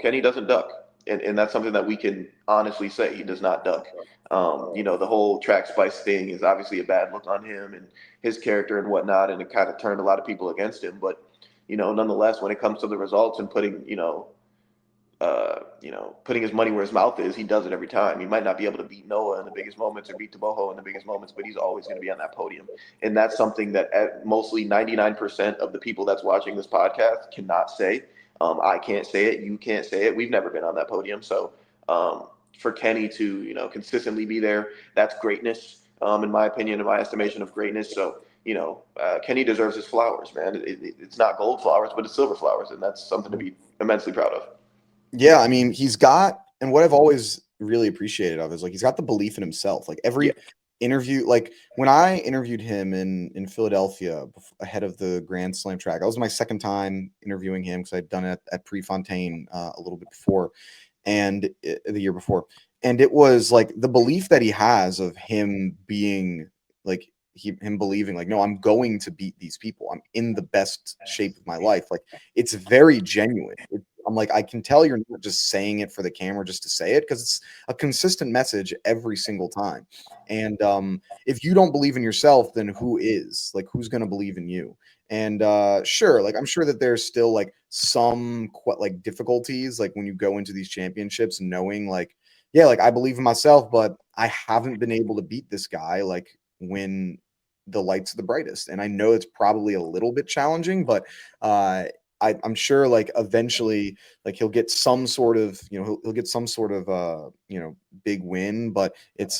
Speaker 2: Kenny doesn't duck, and that's something that we can honestly say he does not duck. The whole track spice thing is obviously a bad look on him and his character and whatnot, and it kind of turned a lot of people against him. But nonetheless, when it comes to the results and putting putting his money where his mouth is, he does it every time. He might not be able to beat Noah in the biggest moments or beat Taboho in the biggest moments, but he's always going to be on that podium. And that's something that mostly 99% of the people that's watching this podcast cannot say. I can't say it. You can't say it. We've never been on that podium. So for Kenny to, consistently be there, that's greatness, in my opinion, in my estimation of greatness. So, Kenny deserves his flowers, man. It's not gold flowers, but it's silver flowers. And that's something to be immensely proud of.
Speaker 1: Yeah, I mean, he's got, and what I've always really appreciated of is like he's got the belief in himself. Like
Speaker 2: Yeah.
Speaker 1: every interview, like when I interviewed him in Philadelphia ahead of the Grand Slam track, that was my second time interviewing him because I'd done it at Prefontaine a little bit before, and the year before, and it was like the belief that he has of him being like him believing like, no, I'm going to beat these people. I'm in the best shape of my life. Like it's very genuine. I'm like, I can tell you're not just saying it for the camera just to say it, because it's a consistent message every single time. And if you don't believe in yourself, then who is? Like, who's going to believe in you? And sure, like I'm sure that there's still like some like difficulties, like when you go into these championships, knowing like, yeah, like I believe in myself, but I haven't been able to beat this guy like when the lights are the brightest. And I know it's probably a little bit challenging, but I'm sure like eventually like he'll get some sort of, he'll get some sort of big win. But it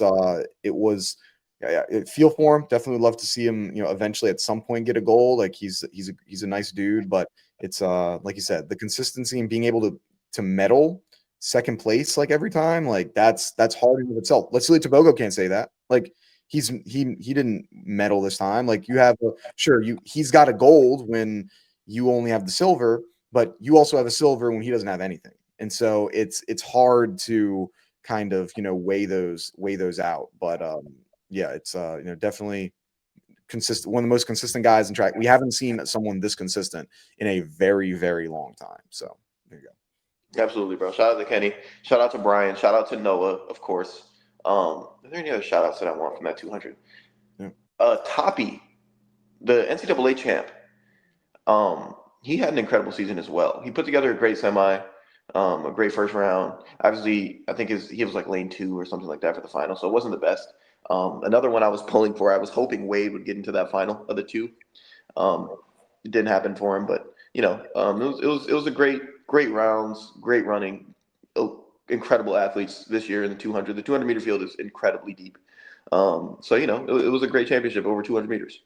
Speaker 1: was, yeah, feel for him. Definitely would love to see him, eventually at some point get a goal. Like he's a nice dude, but it's like you said, the consistency and being able to medal second place like every time, like that's hard in of itself. Let's see, Tobogo can't say that. Like he didn't medal this time. Like you have he's got a gold when you only have the silver, but you also have a silver when he doesn't have anything. And so it's hard to kind of, weigh those out. But yeah, it's definitely consistent, one of the most consistent guys in track. We haven't seen someone this consistent in a very, very long time. So there you go.
Speaker 2: Absolutely, bro. Shout out to Kenny. Shout out to Brian. Shout out to Noah, of course. Are there any other shout outs that I want from that 200?
Speaker 1: Yeah.
Speaker 2: Toppy, the NCAA champ, he had an incredible season as well. He put together a great semi, a great first round. Obviously, I think he was like lane 2 or something like that for the final, so it wasn't the best. Another one I was pulling for. I was hoping Wade would get into that final of the two. It didn't happen for him, but it was a great rounds, great running, incredible athletes this year in the 200. The 200 meter field is incredibly deep. So it was a great championship over 200 meters.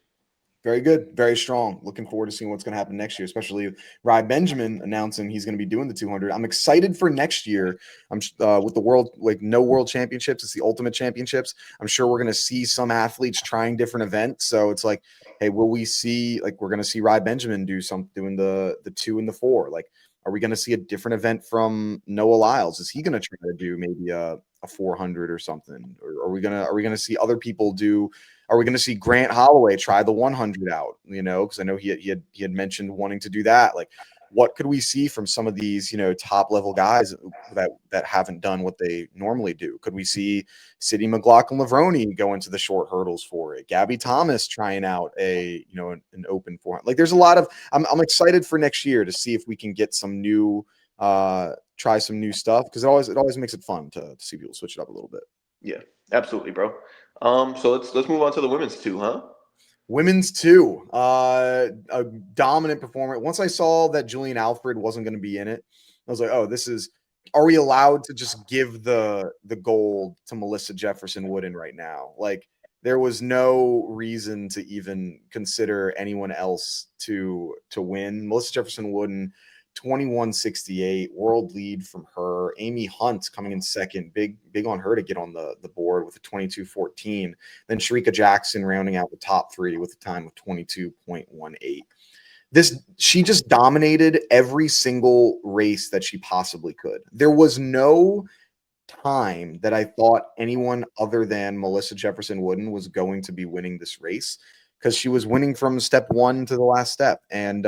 Speaker 1: Very good, very strong. Looking forward to seeing what's going to happen next year, especially Rye Benjamin announcing he's going to be doing the 200. I'm excited for next year. I'm with the world, like no world championships. It's the ultimate championships. I'm sure we're going to see some athletes trying different events. So it's like, hey, will we see, like, we're going to see Rye Benjamin doing the 2 and the 4. Like, are we going to see a different event from Noah Lyles? Is he going to try to do maybe a 400 or something? Or are we gonna see other people do? Are we going to see Grant Holloway try the 100 out? Because I know he had mentioned wanting to do that. Like, what could we see from some of these, top level guys that haven't done what they normally do? Could we see City McLaughlin-Levrone go into the short hurdles for it? Gabby Thomas trying out an open 400. Like, there's a lot of. I'm excited for next year to see if we can get some new, try some new stuff, because it always makes it fun to see people switch it up a little bit.
Speaker 2: Yeah, absolutely, bro. So let's move on to the women's two, huh?
Speaker 1: Women's two, a dominant performer. Once I saw that Julian Alfred wasn't going to be in it, I was like, oh, this is. Are we allowed to just give the gold to Melissa Jefferson Wooden right now? Like, there was no reason to even consider anyone else to win. Melissa Jefferson Wooden, 21.68, world lead from her. Amy Hunt coming in second, big on her to get on the board with a 22.14. Then Sharika Jackson rounding out the top 3 with a time of 22.18. she just dominated every single race that she possibly could. There was no time that I thought anyone other than Melissa Jefferson Wooden was going to be winning this race, because she was winning from step one to the last step. And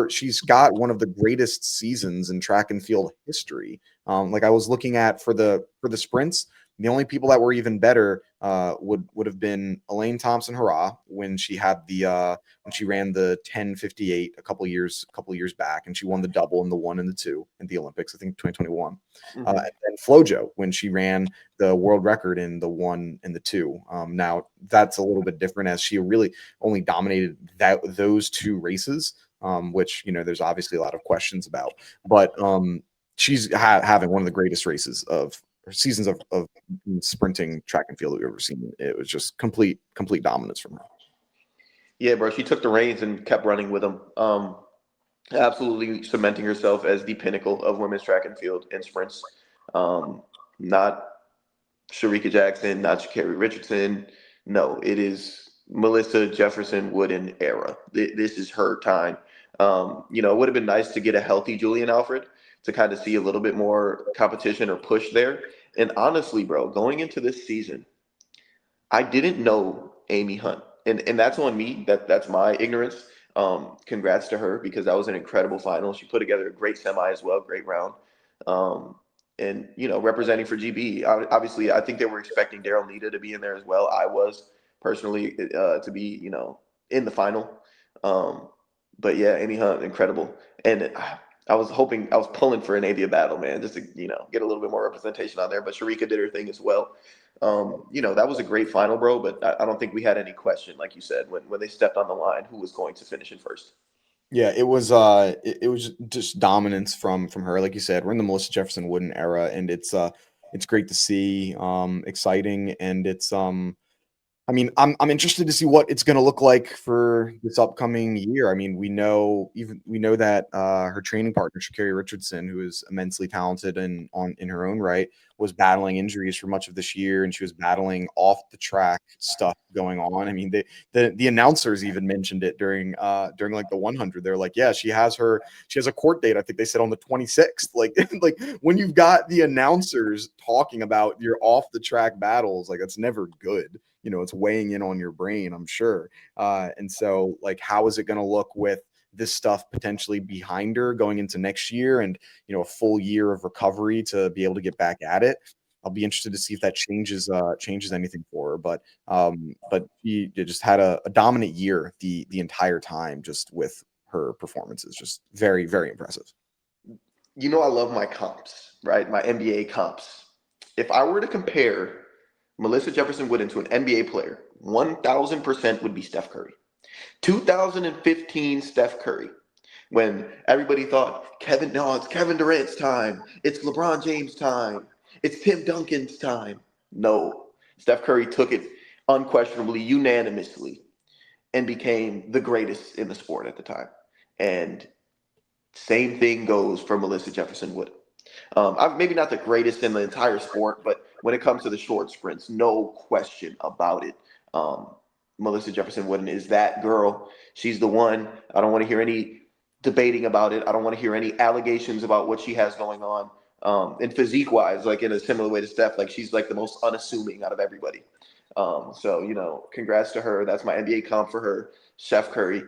Speaker 1: she's got one of the greatest seasons in track and field history. Like I was looking at for the sprints, the only people that were even better would have been Elaine Thompson Hurrah when she had the when she ran the 10:58 a couple years back, and she won the double and the one and the two in the Olympics, I think 2021. And then Flojo when she ran the world record in the one and the two. Now that's a little bit different, as she really only dominated those two races, which there's obviously a lot of questions about. But she's having one of the greatest races of seasons of sprinting track and field that we've ever seen. It was just complete dominance from her.
Speaker 2: Yeah, bro. She took the reins and kept running with them. Absolutely cementing herself as the pinnacle of women's track and field and sprints. Not Sharika Jackson, not Sha'Carri Richardson. No, it is Melissa Jefferson Wooden era. This is her time. It would have been nice to get a healthy Julian Alfred to kind of see a little bit more competition or push there. And honestly, bro, going into this season, I didn't know Amy Hunt, and that's on me. That's my ignorance. Congrats to her, because that was an incredible final. She put together a great semi as well, great round. And representing for GB. Obviously, I think they were expecting Daryl Nita to be in there as well. I was personally to be in the final. But yeah, Amy Hunt, incredible. And I was hoping, I was pulling for an Avia battle, man, just to get a little bit more representation on there. But Sharika did her thing as well. That was a great final, bro. But I don't think we had any question, like you said, when they stepped on the line, who was going to finish in first.
Speaker 1: Yeah, it was it was just dominance from her. Like you said, we're in the Melissa Jefferson Wooden era, and it's great to see, exciting, and it's I mean, I'm interested to see what it's going to look like for this upcoming year. I mean, we know that her training partner Sha'Carri Richardson, who is immensely talented and in her own right, was battling injuries for much of this year, and she was battling off the track stuff going on. I mean, the announcers even mentioned it during like the 100. They're like, yeah, she has a court date. I think they said on the 26th. Like like when you've got the announcers talking about your off the track battles, like that's never good. It's weighing in on your brain, I'm sure. And so, like, how is it going to look with this stuff potentially behind her going into next year, and a full year of recovery to be able to get back at it? I'll be interested to see if that changes anything for her. But she just had a dominant year the entire time, just with her performances, just very, very impressive.
Speaker 2: I love my comps, right? My NBA comps. If I were to compare Melissa Jefferson Wooden to an NBA player, 1,000% would be Steph Curry. 2015 Steph Curry, when everybody thought no, it's Kevin Durant's time, it's LeBron James' time, it's Tim Duncan's time. No, Steph Curry took it unquestionably, unanimously, and became the greatest in the sport at the time. And same thing goes for Melissa Jefferson Wood. I'm maybe not the greatest in the entire sport, but when it comes to the short sprints, no question about it. Um, Melissa Jefferson Wooden is that girl. She's the one. I don't want to hear any debating about it. I don't want to hear any allegations about what she has going on. And physique wise, like in a similar way to Steph, like she's like the most unassuming out of everybody. So congrats to her. That's my NBA comp for her, Chef Curry.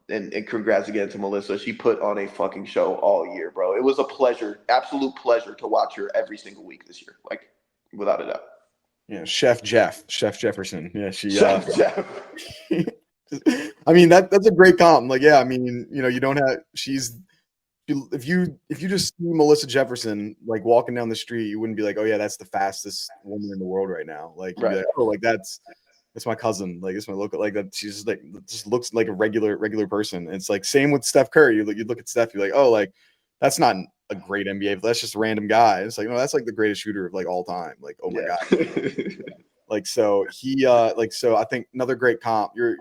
Speaker 2: And congrats again to Melissa. She put on a fucking show all year, bro. It was a pleasure, absolute pleasure to watch her every single week this year, like without a doubt.
Speaker 1: Yeah, Chef Jefferson. Yeah,
Speaker 2: Chef Jeff.
Speaker 1: I mean, that's a great comp. Like, yeah, I mean, you don't have if you just see Melissa Jefferson like walking down the street, you wouldn't be like, oh yeah, that's the fastest woman in the world right now. Like you'd be
Speaker 2: Right.
Speaker 1: like, oh, like that's my cousin. Like it's my local. Like that. She's just like just looks like a regular person. And it's like same with Steph Curry. You look at Steph, you're like, oh, like that's not a great NBA. That's just a random guy. It's like no, that's like the greatest shooter of like all time. Like oh my
Speaker 2: Yeah.
Speaker 1: god. Like so so I think another great comp. You're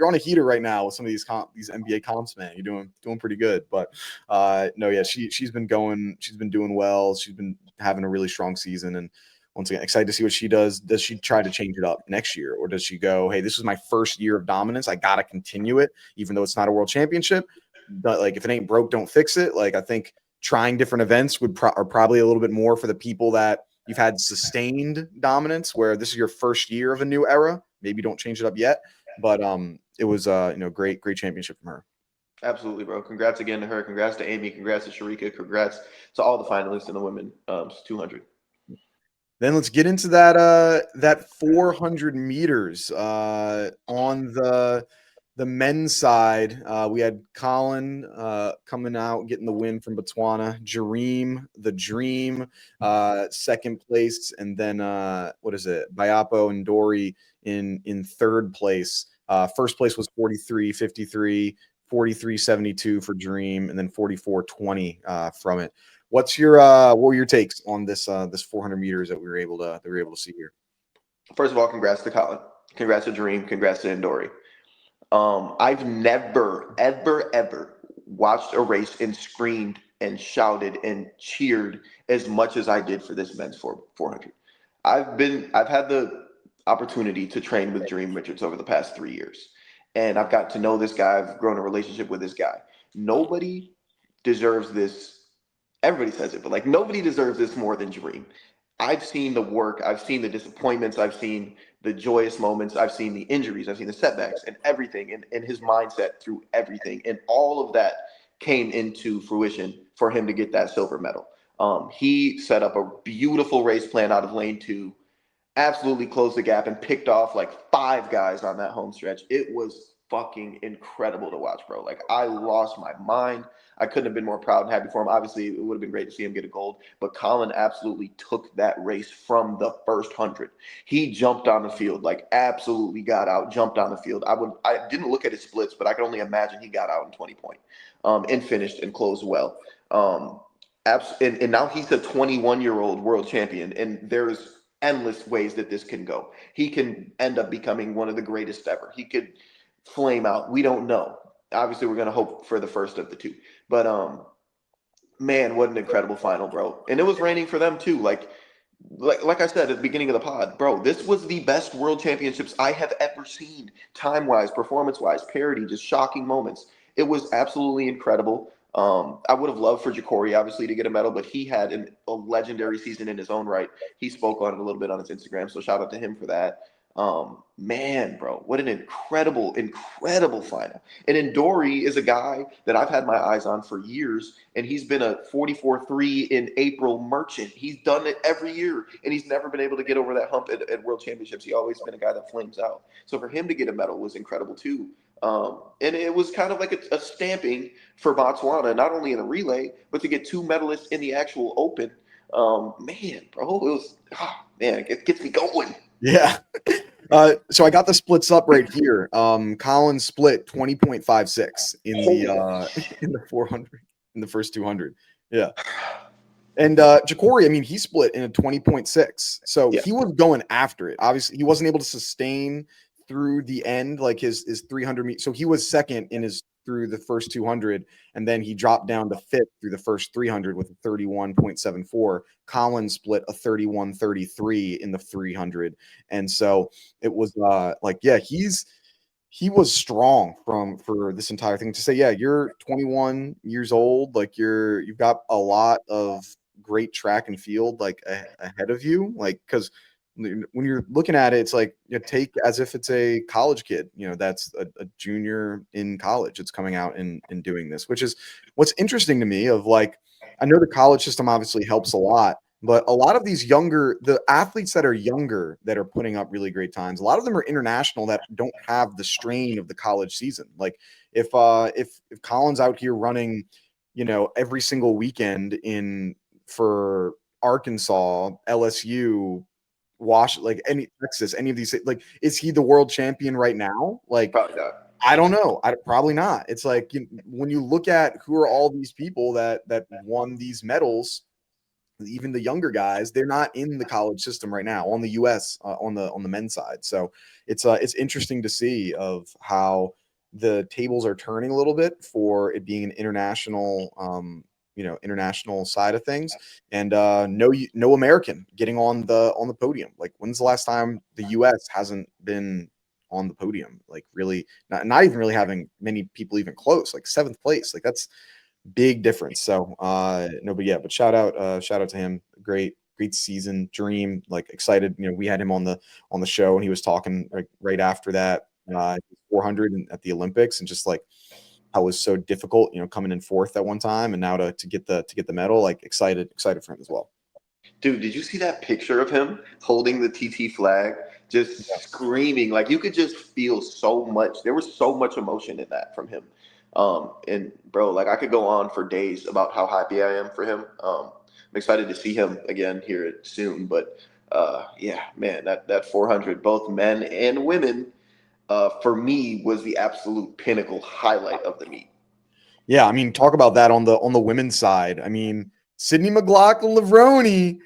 Speaker 1: on a heater right now with some of these NBA comps, man. You're doing pretty good. But no, yeah, she's been doing well. She's been having a really strong season, and once again, excited to see what she does. Does she try to change it up next year, or does she go, hey, this is my first year of dominance, I gotta continue it, even though it's not a world championship? But like, if it ain't broke, don't fix it. Like, I think trying different events are probably a little bit more for the people that you've had sustained dominance, where this is your first year of a new era. Maybe don't change it up yet, but it was great championship from her.
Speaker 2: Absolutely, bro. Congrats again to her. Congrats to Amy. Congrats to Sharika. Congrats to all the finalists in the women 200.
Speaker 1: Then let's get into that 400 meters on the men's side. We had Colin coming out getting the win from Botswana. Jareem the Dream second place, and then what is it? Bayapo and Dory in third place. First place was 43.53, 43.72 for Dream, and then 44.20 from it. What were your takes on this 400 meters that we were able to see here?
Speaker 2: First of all, congrats to Colin. Congrats to Dream. Congrats to Indori. I've never, ever, ever watched a race and screamed and shouted and cheered as much as I did for this men's 400. I've had the opportunity to train with Dream Richards over the past 3 years, and I've got to know this guy. I've grown a relationship with this guy. Nobody deserves this. Everybody says it, but like nobody deserves this more than Dream. I've seen the work, I've seen the disappointments, I've seen the joyous moments, I've seen the injuries, I've seen the setbacks and everything, and his mindset through everything. And all of that came into fruition for him to get that silver medal. He set up a beautiful race plan out of lane 2, absolutely closed the gap and picked off like 5 guys on that home stretch. It was fucking incredible to watch, bro. Like, I lost my mind. I couldn't have been more proud and happy for him. Obviously, it would have been great to see him get a gold, but Colin absolutely took that race from the first 100. He jumped on the field, like absolutely got out, jumped on the field. I didn't look at his splits, but I can only imagine he got out in 20 point, and finished and closed well. And now he's a 21-year-old world champion, and there's endless ways that this can go. He can end up becoming one of the greatest ever. He could flame out. We don't know. Obviously, we're gonna hope for the first of the two. But man, what an incredible final, bro. And it was raining for them too. Like I said at the beginning of the pod, bro, this was the best world championships I have ever seen, time-wise, performance-wise, parity, just shocking moments. It was absolutely incredible. I would have loved for Ja'Cory, obviously, to get a medal, but he had a legendary season in his own right. He spoke on it a little bit on his Instagram, so shout out to him for that. Man, bro, what an incredible, incredible final. And Endori is a guy that I've had my eyes on for years, and he's been a 44.3 in April merchant. He's done it every year, and he's never been able to get over that hump at World Championships. He's always been a guy that flames out. So for him to get a medal was incredible too. And it was kind of like a stamping for Botswana, not only in the relay, but to get 2 medalists in the actual open. Man, bro, it was, man, it gets me going.
Speaker 1: Yeah. So I got the splits up right here. Colin split 20.56 in the in the 400 in the first 200. Yeah. And Ja'Cory, I mean, he split in a 20.6. So
Speaker 2: Yeah.
Speaker 1: he was going after it. Obviously, he wasn't able to sustain through the end, like his 300 meters. So he was second in his through the first 200, and then he dropped down to fifth through the first 300 with a 31.74. Colin split a 31.33 in the 300. And so it was yeah, he was strong for this entire thing. To say, yeah, you're 21 years old, like you've got a lot of great track and field like ahead of you, like, because when you're looking at it, it's like you take as if it's a college kid, that's a junior in college. It's coming out and doing this, which is what's interesting to me. Of like, I know the college system obviously helps a lot, but a lot of the athletes that are younger that are putting up really great times, a lot of them are international that don't have the strain of the college season. Like if Colin's out here running, every single weekend for Arkansas, LSU, like any Texas, any of these, like, is he the world champion right now? Like,
Speaker 2: Probably not.
Speaker 1: I don't know. Probably not. It's like, when you look at who are all these people that won these medals, even the younger guys, they're not in the college system right now on the US on the men's side. So it's interesting to see of how the tables are turning a little bit for it being an international international side of things, and no American getting on the podium. Like, when's the last time the U.S. hasn't been on the podium? Like, really, not even really having many people even close. Like, seventh place, like that's big difference. So no, but yeah, but shout out to him. Great season, dream, like excited. We had him on the show, and he was talking like right after that 400 at the Olympics, and just like how it was so difficult, coming in fourth at one time, and now to get the medal. Like, excited for him as well.
Speaker 2: Dude, did you see that picture of him holding the TT flag, just screaming? Like you could just feel so much. There was so much emotion in that from him. And bro, like I could go on for days about how happy I am for him. I'm excited to see him again here soon. But yeah, man, that 400, both men and women, for me was the absolute pinnacle highlight of the meet.
Speaker 1: Yeah, I mean, talk about that on the women's side. I mean, Sydney McLaughlin-Levrone,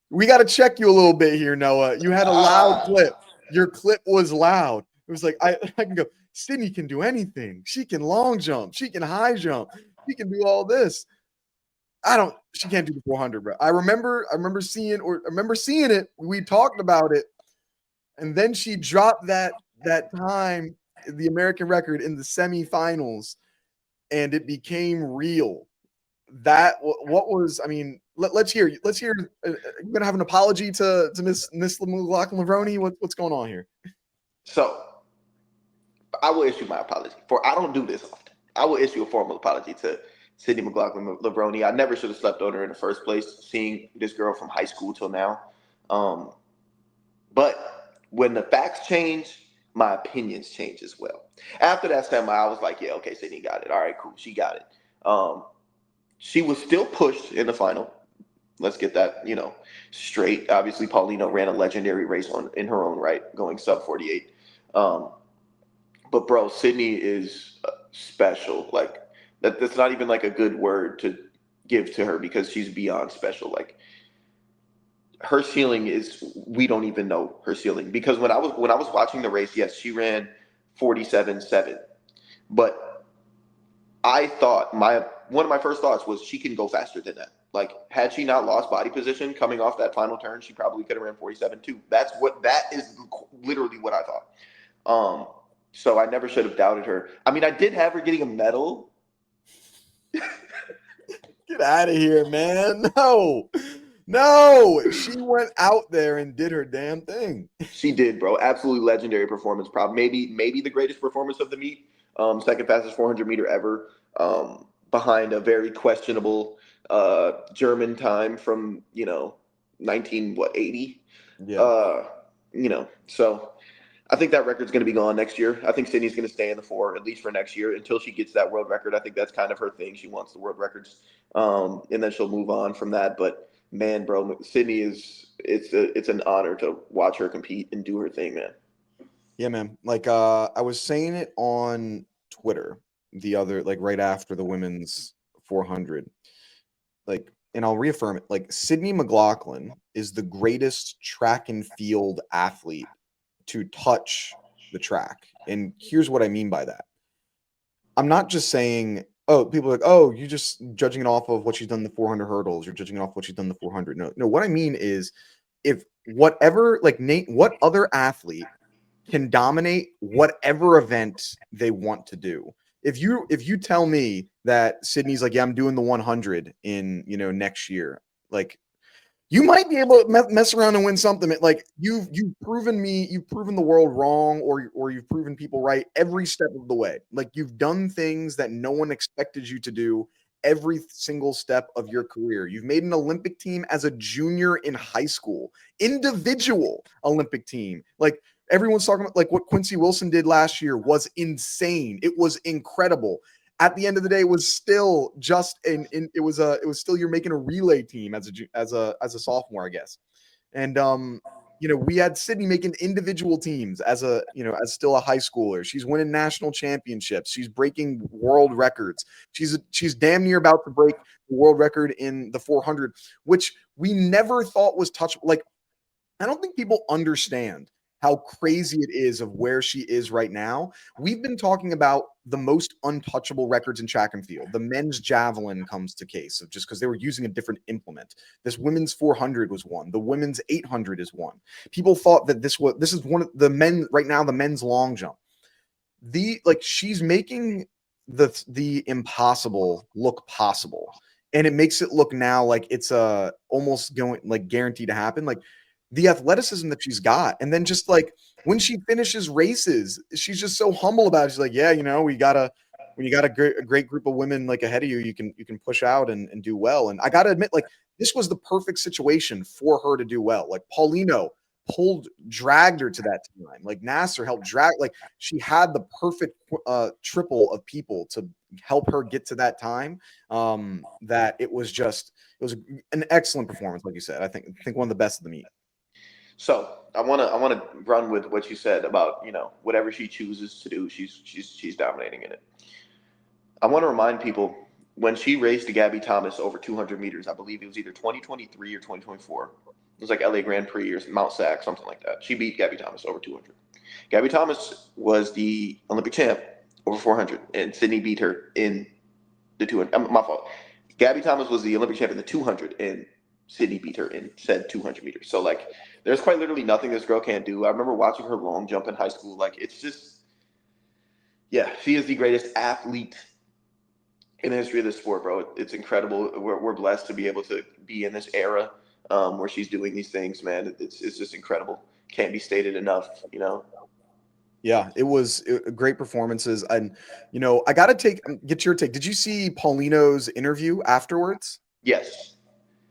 Speaker 1: we got to check you a little bit here, Noah. You had a loud
Speaker 2: Ah,
Speaker 1: clip. Your clip was loud. It was like I can go. Sydney can do anything. She can long jump. She can high jump. She can do all this. I don't. She can't do the 400, bro. I remember seeing it. We talked about it, and then she dropped that time, the American record in the semifinals, and it became real. What was? I mean, let's hear. Let's hear. You're gonna have an apology to Miss McLaughlin-Levrone. What's going on here?
Speaker 2: so I will issue my apology for I don't do this often. I will issue a formal apology to Sydney McLaughlin-Levrone. I never should have slept on her in the first place. Seeing this girl from high school till now, um, but when the facts change, my opinions change as well. After that semi, I was like, yeah, okay, Sydney got it. All right, cool, she got it. Um, she was still pushed in the final. Let's get that straight. Obviously, Paulino ran a legendary race in her own right, going sub 48. Um, but bro, Sydney is special. Like that's not even like a good word to give to her because she's beyond special. Like her ceiling is we don't even know her ceiling because when I was watching the race, yes, she ran 47.7, but I thought my one of my first thoughts was she can go faster than that. Like had she not lost body position coming off that final turn, she probably could have ran 47 too. That is literally what I thought. Um, so I never should have doubted her. I mean, I did have her getting a medal.
Speaker 1: Get out of here, man! No, no. She went out there and did her damn thing.
Speaker 2: She did, bro. Absolutely legendary performance. Probably maybe the greatest performance of the meet. Second fastest 400-meter ever. Behind a very questionable German time from 1980.
Speaker 1: Yeah.
Speaker 2: Uh, so I think that record's going to be gone next year. I think Sydney's going to stay in the four at least for next year until she gets that world record. I think that's kind of her thing. She wants the world records, and then she'll move on from that. But man, bro, Sydney is it's an honor to watch her compete and do her thing, man.
Speaker 1: Yeah, man. Like I was saying it on Twitter the other like right after the women's 400. Like, and I'll reaffirm it. Like, Sydney McLaughlin is the greatest track and field athlete to touch the track. And here's what I mean by that. I'm not just saying, oh, people are like, oh, you're just judging it off of what she's done the 400 hurdles. You're judging it off what she's done the 400. No. What I mean is, if whatever, like Nate, what other athlete can dominate whatever event they want to do? If you tell me that Sydney's like, yeah, I'm doing the 100 in next year, like you might be able to mess around and win something. Like you've proven the world wrong, or you've proven people right every step of the way. Like you've done things that no one expected you to do every single step of your career. You've made an Olympic team as a junior in high school, individual Olympic team. Like everyone's talking about, like what Quincy Wilson did last year was insane. It was incredible. At the end of the day, it was still just it was still you're making a relay team as a sophomore, I guess. And we had Sydney making individual teams as still a high schooler. She's winning national championships. She's breaking world records. She's damn near about to break the world record in the 400, which we never thought was touchable. Like, I don't think people understand how crazy it is of where she is right now. We've been talking about the most untouchable records in track and field. The men's javelin comes to case of just because they were using a different implement. This women's 400 was one. The women's 800 is one. People thought that this is one of the men right now. The men's long jump. She's making the impossible look possible, and it makes it look now like it's almost going like guaranteed to happen. Like the athleticism that she's got, and then just like when she finishes races, she's just so humble about it. She's like, yeah, we gotta when you got a great group of women like ahead of you, you can push out and do well. And I gotta admit, like this was the perfect situation for her to do well. Like Paulino dragged her to that time. Like Nasser helped drag. Like she had the perfect triple of people to help her get to that time. That it was an excellent performance, like you said. I think one of the best of the meet.
Speaker 2: So I wanna run with what you said about whatever she chooses to do, she's dominating in it. I want to remind people when she raced Gabby Thomas over 200 meters. I believe it was either 2023 or 2024. It was like LA Grand Prix or Mount Sac, something like that. She beat Gabby Thomas over 200. Gabby Thomas was the Olympic champ over 400, and Sydney beat her in the 200. My fault. Gabby Thomas was the Olympic champ in the 200, and Sydney beat her in said 200 meters. So like, there's quite literally nothing this girl can't do. I remember watching her long jump in high school. Like, it's just, yeah, she is the greatest athlete in the history of this sport, bro. It's incredible. We're blessed to be able to be in this era where she's doing these things, man. It's just incredible. Can't be stated enough.
Speaker 1: Yeah, it was great performances, and I got to get your take. Did you see Paulino's interview afterwards?
Speaker 2: Yes.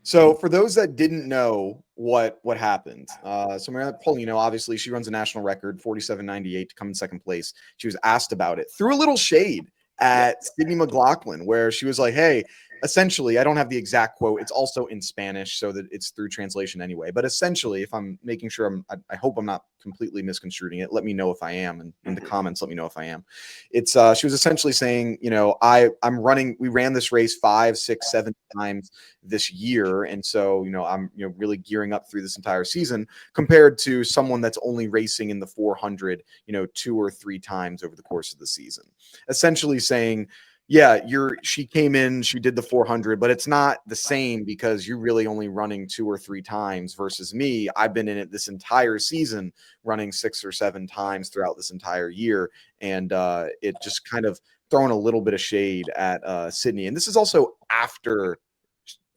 Speaker 1: So for those that didn't know what happened, so Mariana Paulino, obviously she runs a national record, 47.98 to come in second place. She was asked about it, threw a little shade
Speaker 2: Yeah.
Speaker 1: at Sydney McLaughlin, where she was like, "Hey, essentially, I don't have the exact quote. It's also in Spanish, so that it's through translation anyway. But essentially, if I'm making sure I hope I'm not completely misconstruing it. Let me know if I am, and in the comments, let me know if I am. It's she was essentially saying, I'm running. We ran this race 5, 6, 7 times this year, and so I'm really gearing up through this entire season compared to someone that's only racing in the 400 2 or 3 times over the course of the season, essentially saying, yeah, she came in, she did the 400, but it's not the same because you're really only running 2 or 3 times versus me. I've been in it this entire season, running 6 or 7 times throughout this entire year, and it just kind of throwing a little bit of shade at Sydney. And this is also after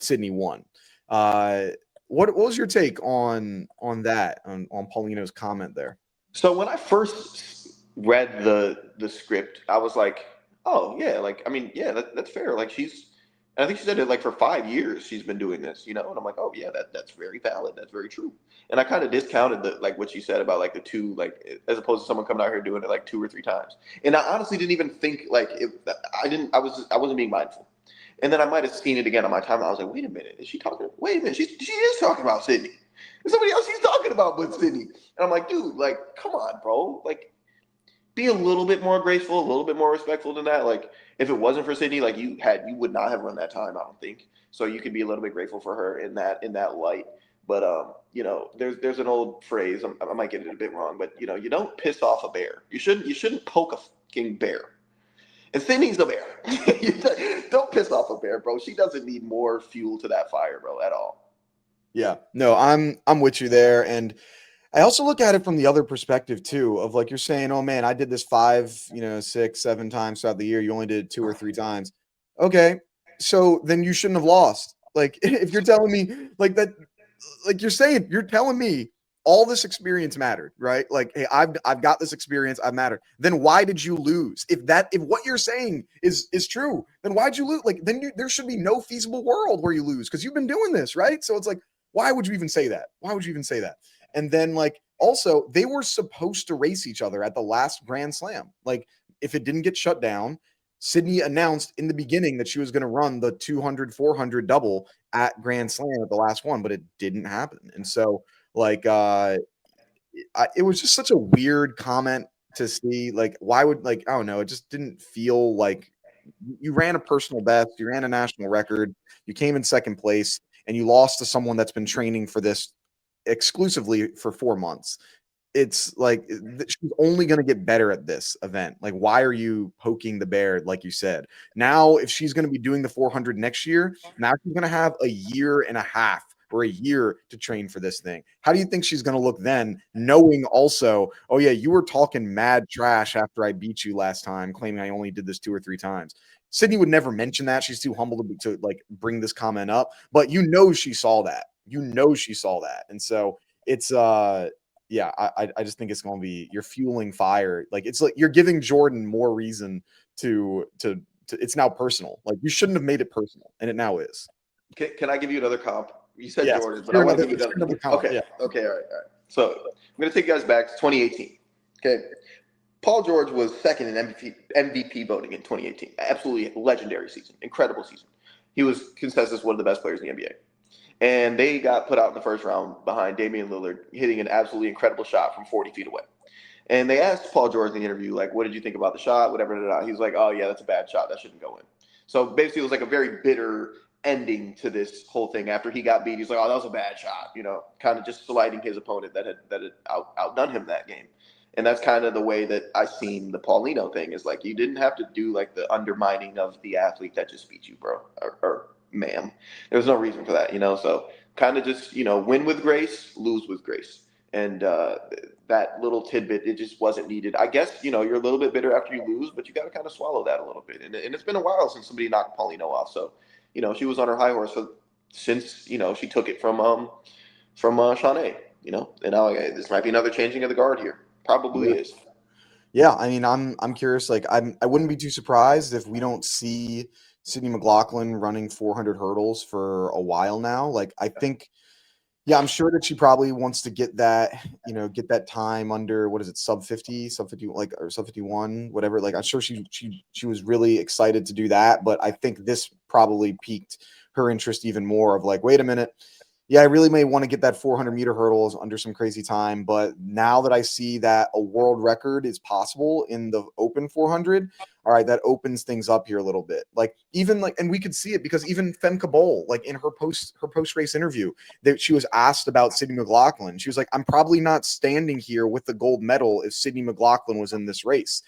Speaker 1: Sydney won. What was your take on that on Paulino's comment there?
Speaker 2: So when I first read the script, I was like, oh yeah, like I mean, yeah, that's fair. Like I think she said it like for 5 years she's been doing this. And I'm like, oh yeah, that's very valid. That's very true. And I kind of discounted the like what she said about like the two, like as opposed to someone coming out here doing it like 2 or 3 times. And I honestly didn't even think like I wasn't being mindful. And then I might have seen it again on my timeline. I was like, wait a minute, is she talking? Wait a minute, she is talking about Sydney. There's somebody else she's talking about but Sydney. And I'm like, dude, like, come on, bro. Like, be a little bit more graceful, a little bit more respectful than that. Like, if it wasn't for Sydney, like you would not have run that time, I don't think. So you could be a little bit grateful for her in that light. But there's an old phrase. I might get it a bit wrong, but you don't piss off a bear. You shouldn't poke a fucking bear. And Sydney's a bear. Don't piss off a bear, bro. She doesn't need more fuel to that fire, bro, at all.
Speaker 1: Yeah, no, I'm with you there, and I also look at it from the other perspective too, of like you're saying, oh man, I did this 5, 6, 7 times throughout the year. You only did it 2 or 3 times. Okay, so then you shouldn't have lost. Like if you're telling me like that, like you're telling me all this experience mattered, right? Like, hey, I've got this experience, I mattered. Then why did you lose? If what you're saying is true, then why'd you lose? Like then there should be no feasible world where you lose because you've been doing this, right? So it's like, why would you even say that? Why would you even say that? And then like also they were supposed to race each other at the last Grand Slam. Like if it didn't get shut down, Sydney announced in the beginning that she was going to run the 200 400 double at Grand Slam at the last one, but it didn't happen. And so like it was just such a weird comment to see. Like why would like I don't know, it just didn't feel like you ran a personal best, you ran a national record, you came in second place, and you lost to someone that's been training for this exclusively for 4 months. it's like she's only going to get better at this event. Like, why are you poking the bear? Like you said, now if she's going to be doing the 400 next year, now she's going to have a year and a half or a year to train for this thing. How do you think she's going to look then, knowing also, oh yeah, you were talking mad trash after I beat you last time, claiming I only did this 2 or 3 times. Sydney would never mention that. She's too humble to like bring this comment up, but she saw that. She saw that. And so it's yeah, I just think it's going to be, you're fueling fire. Like, it's like you're giving Jordan more reason to it's now personal. Like, you shouldn't have made it personal, and it now is.
Speaker 2: Can I give you another comp? You said
Speaker 1: Yes,
Speaker 2: Jordan, but I want to give you
Speaker 1: another
Speaker 2: another.
Speaker 1: comp.
Speaker 2: Okay,
Speaker 1: Yeah,
Speaker 2: okay, all right. So I'm going to take you guys back to 2018. Okay, Paul George was second in MVP voting in 2018. Absolutely legendary season, incredible season. He was consensus as one of the best players in the NBA. And they got put out in the first round behind Damian Lillard hitting an absolutely incredible shot from 40 feet away. And they asked Paul George in the interview, like, what did you think about the shot? Whatever. He's like, oh, yeah, that's a bad shot. That shouldn't go in. So basically, it was like a very bitter ending to this whole thing. After he got beat, he's like, oh, that was a bad shot, kind of just slighting his opponent that had outdone him that game. And that's kind of the way that I seen the Paulino thing, is like, you didn't have to do like the undermining of the athlete that just beat you, bro, or ma'am. There was no reason for that, So kind of just, win with grace, lose with grace. And that little tidbit, it just wasn't needed. I guess, you're a little bit bitter after you lose, but you got to kind of swallow that a little bit. And it's been a while since somebody knocked Paulino off. So, she was on her high horse since, she took it from Shawnee, and now this might be another changing of the guard here. Probably
Speaker 1: yeah,
Speaker 2: is.
Speaker 1: yeah. I mean, I'm curious. Like, I wouldn't be too surprised if we don't see Sydney McLaughlin running 400 hurdles for a while now. Like, I think. Yeah, I'm sure that she probably wants to get that time under, what is it, sub 50, like, or sub 51, whatever. Like, I'm sure she was really excited to do that, but I think this probably piqued her interest even more of like, wait a minute. Yeah, I really may want to get that 400-meter hurdles under some crazy time, but now that I see that a world record is possible in the open 400, all right, that opens things up here a little bit. Like, even like, and we could see it because even Femke Bol, like in her post race interview, that she was asked about Sydney McLaughlin. She was like, I'm probably not standing here with the gold medal if Sydney McLaughlin was in this race,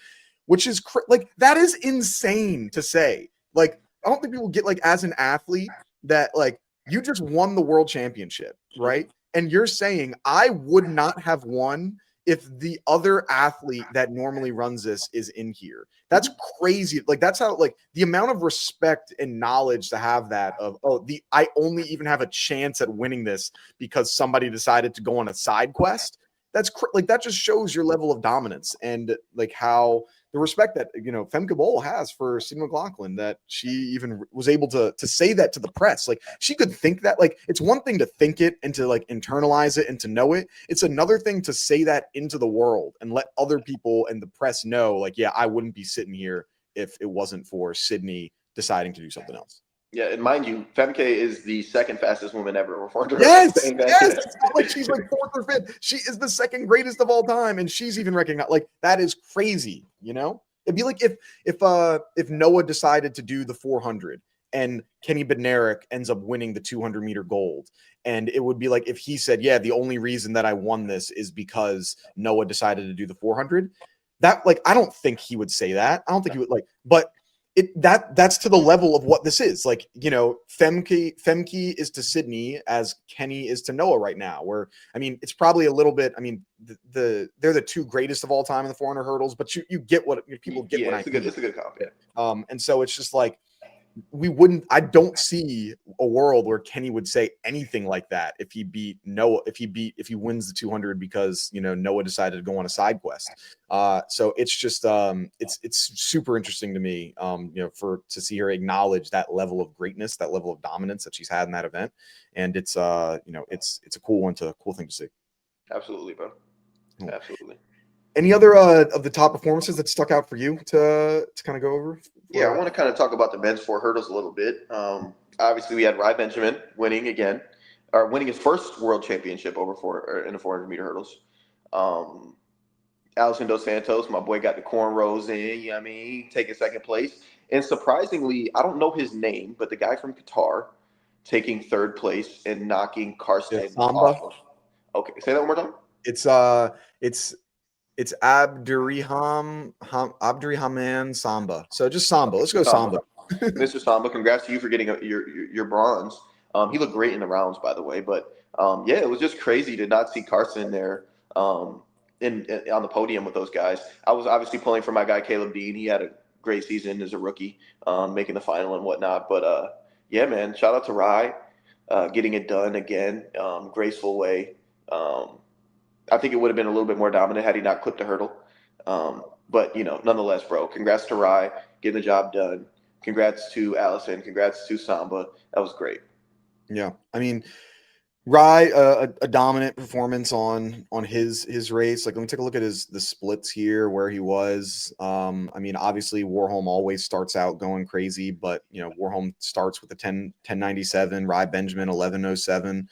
Speaker 1: which is like, that is insane to say. Like, I don't think people get, like, as an athlete, that like, you just won the world championship, right? And you're saying I would not have won if the other athlete that normally runs this is in here. That's crazy. Like, that's how, like, the amount of respect and knowledge to have that of, I only even have a chance at winning this because somebody decided to go on a side quest. That's like, that just shows your level of dominance and like how the respect that Femke Bol has for Sydney McLaughlin, that she even was able to say that to the press. Like, she could think that. Like, it's one thing to think it and to like internalize it and to know it. It's another thing to say that into the world and let other people and the press know, like, yeah, I wouldn't be sitting here if it wasn't for Sydney deciding to do something else.
Speaker 2: Yeah, and mind you, Femke is the second fastest woman ever over 400.
Speaker 1: Yes, yes. It's not like she's like fourth or fifth. She is the second greatest of all time, and she's even recognized. Like, that is crazy. It'd be like if Noah decided to do the 400 and Kenny Bednarik ends up winning the 200-meter gold, and it would be like if he said, "Yeah, the only reason that I won this is because Noah decided to do the 400." That, like, I don't think he would say that. I don't think he would, like, but that's to the level of what this is. Like, Femke is to Sydney as Kenny is to Noah right now, where, I mean, it's probably a little bit, I mean, they're the two greatest of all time in the 400 hurdles, but you get what people get.
Speaker 2: Yeah, it's a good comp.
Speaker 1: Yeah. And so it's just like, I don't see a world where Kenny would say anything like that if he beat Noah, if he wins the 200 because, Noah decided to go on a side quest. So it's just, it's super interesting to me, to see her acknowledge that level of greatness, that level of dominance that she's had in that event. And it's a cool thing to see.
Speaker 2: Absolutely, bro.
Speaker 1: Cool.
Speaker 2: Absolutely.
Speaker 1: Any other of the top performances that stuck out for you to kind of go over?
Speaker 2: Yeah, I want to kind of talk about the men's 4 hurdles a little bit. Obviously, we had Rai Benjamin winning again, or winning his first world championship in the 400-meter hurdles. Alison Dos Santos, my boy, got the cornrows in. You know what I mean? Taking second place. And surprisingly, I don't know his name, but the guy from Qatar taking third place and knocking
Speaker 1: Yeah,
Speaker 2: Karsten
Speaker 1: Samba.
Speaker 2: off of. Okay, say that one more time.
Speaker 1: It's uh it's it's Abdurrahman Samba. So just Samba. Let's go
Speaker 2: Samba.
Speaker 1: Samba.
Speaker 2: Mr. Samba, congrats to you for getting your bronze. He looked great in the rounds, by the way. But yeah, it was just crazy to not see Carson there on the podium with those guys. I was obviously pulling for my guy Caleb Dean. He had a great season as a rookie, making the final and whatnot. But yeah, man, shout out to Rye, getting it done again, graceful way. Um, I think it would have been a little bit more dominant had he not clipped the hurdle. But nonetheless, bro, congrats to Rye getting the job done. Congrats to Allison. Congrats to Samba. That was great.
Speaker 1: Yeah. I mean, Rye, a dominant performance on his race. Like, let me take a look at the splits here where he was. I mean, obviously Warholm always starts out going crazy, but Warholm starts with the 1097, Rye Benjamin 1107.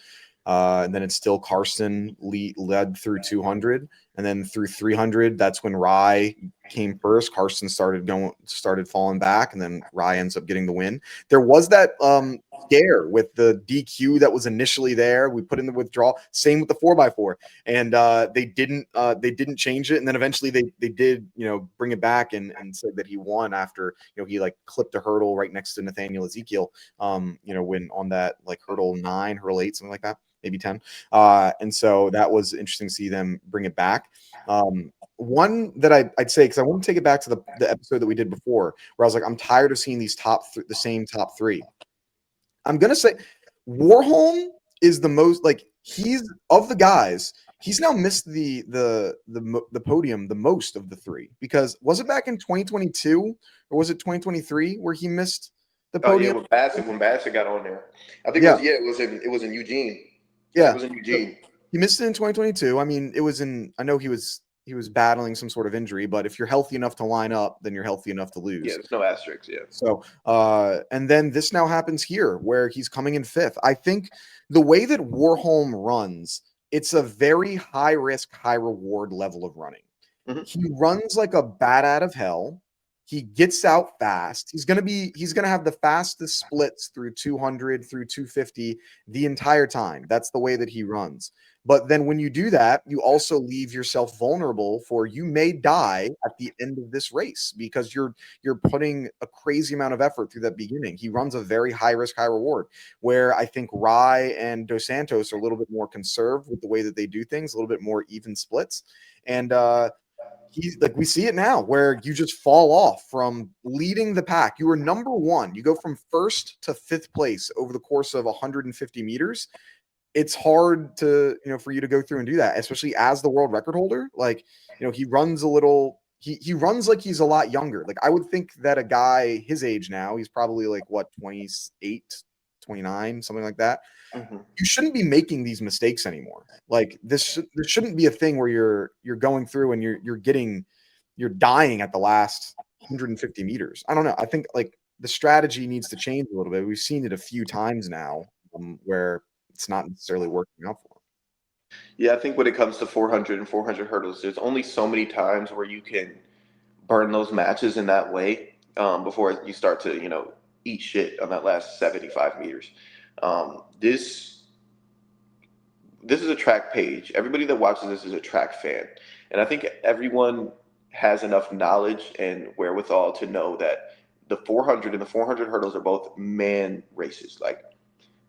Speaker 1: And then it's still Carson led through 200, and then through 300, that's when Rye came first. Carson started falling back, and then Rye ends up getting the win. There was that scare with the DQ that was initially there. We put in the withdrawal. Same with the 4x4, and they didn't change it, and then eventually they did bring it back and said that he won after he like clipped a hurdle right next to Nathaniel Ezekiel. When on that like hurdle 9, hurdle 8, something like that, maybe 10. And so that was interesting to see them bring it back. One that I'd say, because I want to take it back to the episode that we did before, where I was like, I'm tired of seeing these the same top three. I'm gonna say Warholm is the most like he's of the guys. He's now missed the podium the most of the three, because was it back in 2022 or was it 2023 where he missed the
Speaker 2: Oh yeah,
Speaker 1: podium?
Speaker 2: when Bassett got on there, I think
Speaker 1: Yeah,
Speaker 2: it was in Eugene. I think it
Speaker 1: yeah.
Speaker 2: was in Eugene.
Speaker 1: He missed it in 2022. I mean, it was in. I know he was battling some sort of injury, but if you're healthy enough to line up, then you're healthy enough to
Speaker 2: Yeah,
Speaker 1: lose.
Speaker 2: there's no asterisks. Yeah.
Speaker 1: So, and then this now happens here where he's coming in fifth. I think the way that Warholm runs, it's a very high risk, high reward level of running.
Speaker 2: Mm-hmm.
Speaker 1: He runs like a bat out of hell. He gets out fast. He's gonna have the fastest splits through 200 through 250 the entire time. That's the way that he runs. But then when you do that, you also leave yourself vulnerable for you may die at the end of this race because you're putting a crazy amount of effort through that beginning. He runs a very high risk, high reward, where I think Rye and Dos Santos are a little bit more conserved with the way that they do things, a little bit more even splits. And he's like, we see it now where you just fall off from leading the pack. You were number one. You go from first to fifth place over the course of 150 meters. It's hard to, for you to go through and do that, especially as the world record holder. Like, he runs a little, he runs like he's a lot younger. Like, I would think that a guy his age now, he's probably like what, 28, 29, something like that.
Speaker 2: Mm-hmm.
Speaker 1: You shouldn't be making these mistakes anymore. Like this shouldn't be a thing where you're going through and you're dying at the last 150 meters. I don't know. I think like the strategy needs to change a little bit. We've seen it a few times now, where it's not necessarily working out for him.
Speaker 2: Yeah, I think when it comes to 400 and 400 hurdles, there's only so many times where you can burn those matches in that way before you start to, eat shit on that last 75 meters. This is a track page. Everybody that watches this is a track fan. And I think everyone has enough knowledge and wherewithal to know that the 400 and the 400 hurdles are both man races. Like,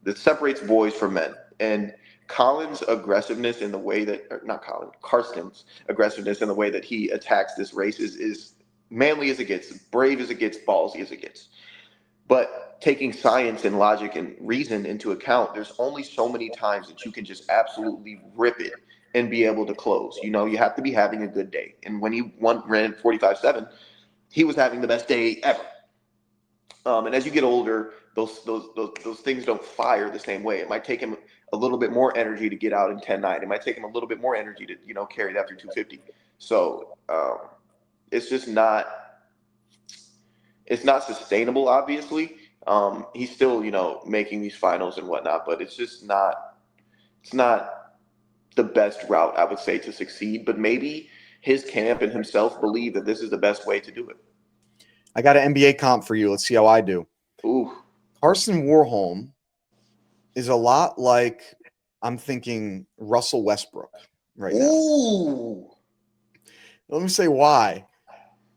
Speaker 2: that separates boys from men. And Colin's aggressiveness in the way that, or not Colin, Carson's aggressiveness in the way that he attacks this race is manly as it gets, brave as it gets, ballsy as it gets. But taking science and logic and reason into account, there's only so many times that you can just absolutely rip it and be able to close. You have to be having a good day. And when he ran 45.7, he was having the best day ever. And as you get older, those things don't fire the same way. It might take him a little bit more energy to get out in 10.9. It might take him a little bit more energy to carry that through 250. So it's just not sustainable. Obviously, he's still making these finals and whatnot, but it's not the best route, I would say, to succeed. But maybe his camp and himself believe that this is the best way to do it.
Speaker 1: I got an NBA comp for you. Let's see how I do.
Speaker 2: Ooh.
Speaker 1: Carson Warholm is a lot like, I'm thinking, Russell Westbrook. right now.
Speaker 2: Ooh.
Speaker 1: Let me say why.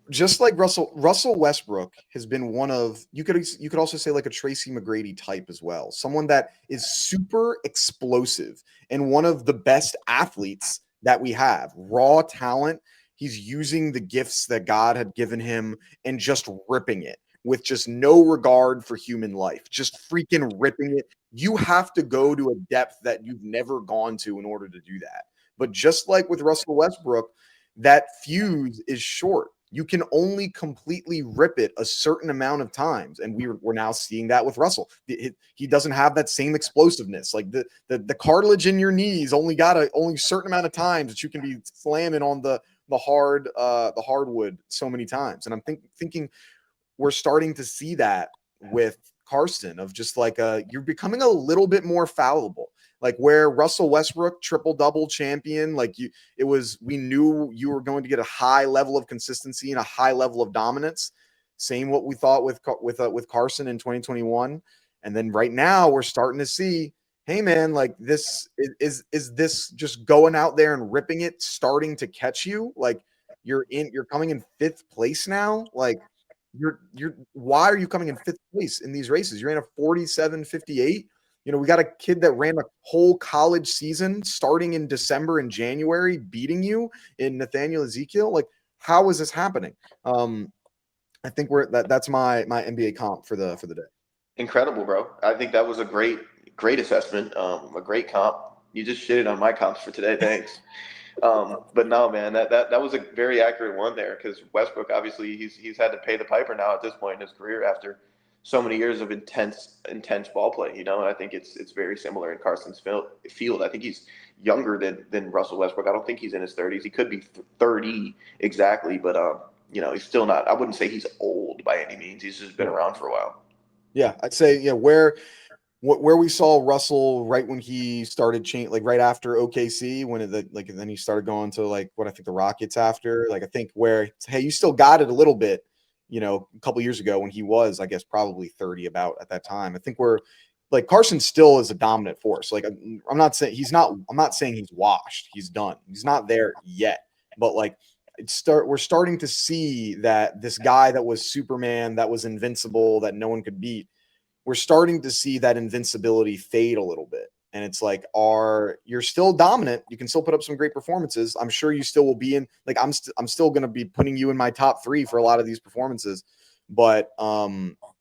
Speaker 1: Just like Russell Westbrook has been one of you could also say like a Tracy McGrady type as well. Someone that is super explosive and one of the best athletes that we have. Raw talent. He's using the gifts that God had given him and just ripping it with just no regard for human life. Just freaking ripping it. You have to go to a depth that you've never gone to in order to do that. But just like with Russell Westbrook, that fuse is short. You can only completely rip it a certain amount of times, and we're now seeing that with Russell. He doesn't have that same explosiveness. Like the cartilage in your knees only a certain amount of times that you can be slamming on the hardwood so many times. And I'm thinking we're starting to see that with Carson of just like you're becoming a little bit more fallible. Like where Russell Westbrook triple double champion, like we knew you were going to get a high level of consistency and a high level of dominance. Same what we thought with Carson in 2021, and then right now we're starting to see, hey man, like this is this just going out there and ripping it, starting to catch you. Like you're coming in fifth place now, like you're why are you coming in fifth place in these races? You're in a 47:58. We got a kid that ran a whole college season starting in December and January, beating you in Nathaniel Ezekiel. Like, how is this happening? I think that's my NBA comp for the day.
Speaker 2: Incredible, bro. I think that was a great assessment. A great comp. You just shitted on my comps for today. Thanks. But no, man, that was a very accurate one there because Westbrook obviously he's had to pay the piper now at this point in his career after so many years of intense ball play. And I think it's very similar in Carson's field. I think he's younger than Russell Westbrook. I don't think he's in his 30s. He could be 30 exactly, but he's still not. I wouldn't say he's old by any means. He's just been
Speaker 1: Yeah,
Speaker 2: around for a while.
Speaker 1: yeah, I'd say where we saw Russell right when he started change, like right after OKC, when and then he started going to like what I think the Rockets after, like I think where hey, you still got it a little bit, a couple years ago when he was, I guess, probably 30 about at that time. I think we're like Carson still is a dominant force. Like I'm not saying he's not. I'm not saying he's washed. He's done. He's not there yet. But like we're starting to see that this guy that was Superman, that was invincible, that no one could beat, we're starting to see that invincibility fade a little bit. And it's like, you're still dominant. You can still put up some great performances. I'm sure you still will be in, like, I'm still going to be putting you in my top 3 for a lot of these performances, but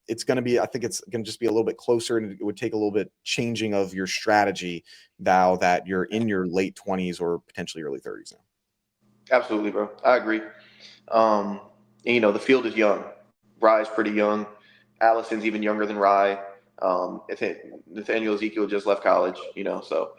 Speaker 1: it's going to be, I think it's going to just be a little bit closer, and it would take a little bit changing of your strategy now that you're in your late 20s or potentially early 30s now.
Speaker 2: Absolutely, bro. I agree. And, the field is young. Rye's pretty young. Allison's even younger than Rye. Nathaniel Ezekiel just left college, so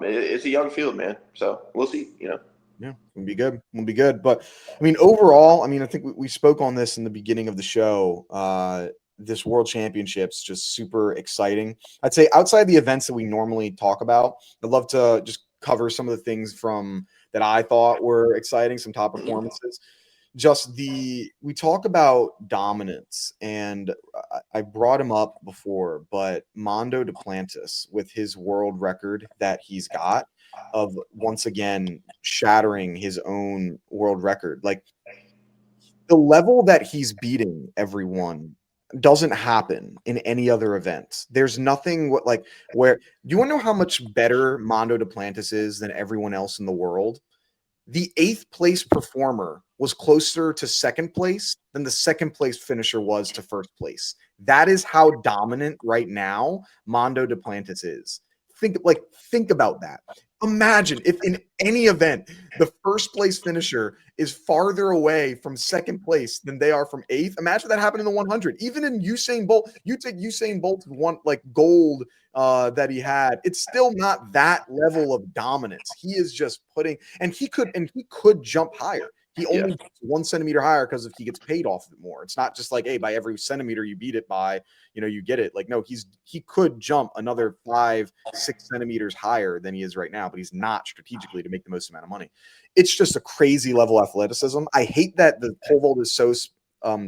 Speaker 2: it's a young field, man. So we'll see.
Speaker 1: Yeah, it'll be good. We'll be good. But I mean, overall, I mean, I think we spoke on this in the beginning of the show. This World Championships just super exciting. I'd say outside the events that we normally talk about, I'd love to just cover some of the things from that I thought were exciting, some top performances. We talk about dominance, and I brought him up before, but Mondo Duplantis with his world record that he's got of once again shattering his own world record. Like the level that he's beating everyone doesn't happen in any other event. There's nothing like where do you want to know how much better Mondo Duplantis is than everyone else in the world? The 8th place performer was closer to second place than the second place finisher was to first place. That is how dominant right now Mondo Duplantis is. Think about that. Imagine if in any event the first place finisher is farther away from second place than they are from 8th. Imagine that happened in the 100. Even in Usain Bolt, you take Usain Bolt's one like gold that he had. It's still not that level of dominance. He is just he could jump higher. He
Speaker 2: Yeah.
Speaker 1: only jumps 1 centimeter higher because he gets paid off of it more. It's not just like, hey, by every centimeter you beat it by, you get it. Like, no, he could jump another 5-6 centimeters higher than he is right now, but he's not strategically to make the most amount of money. It's just a crazy level of athleticism. I hate that the pole vault is so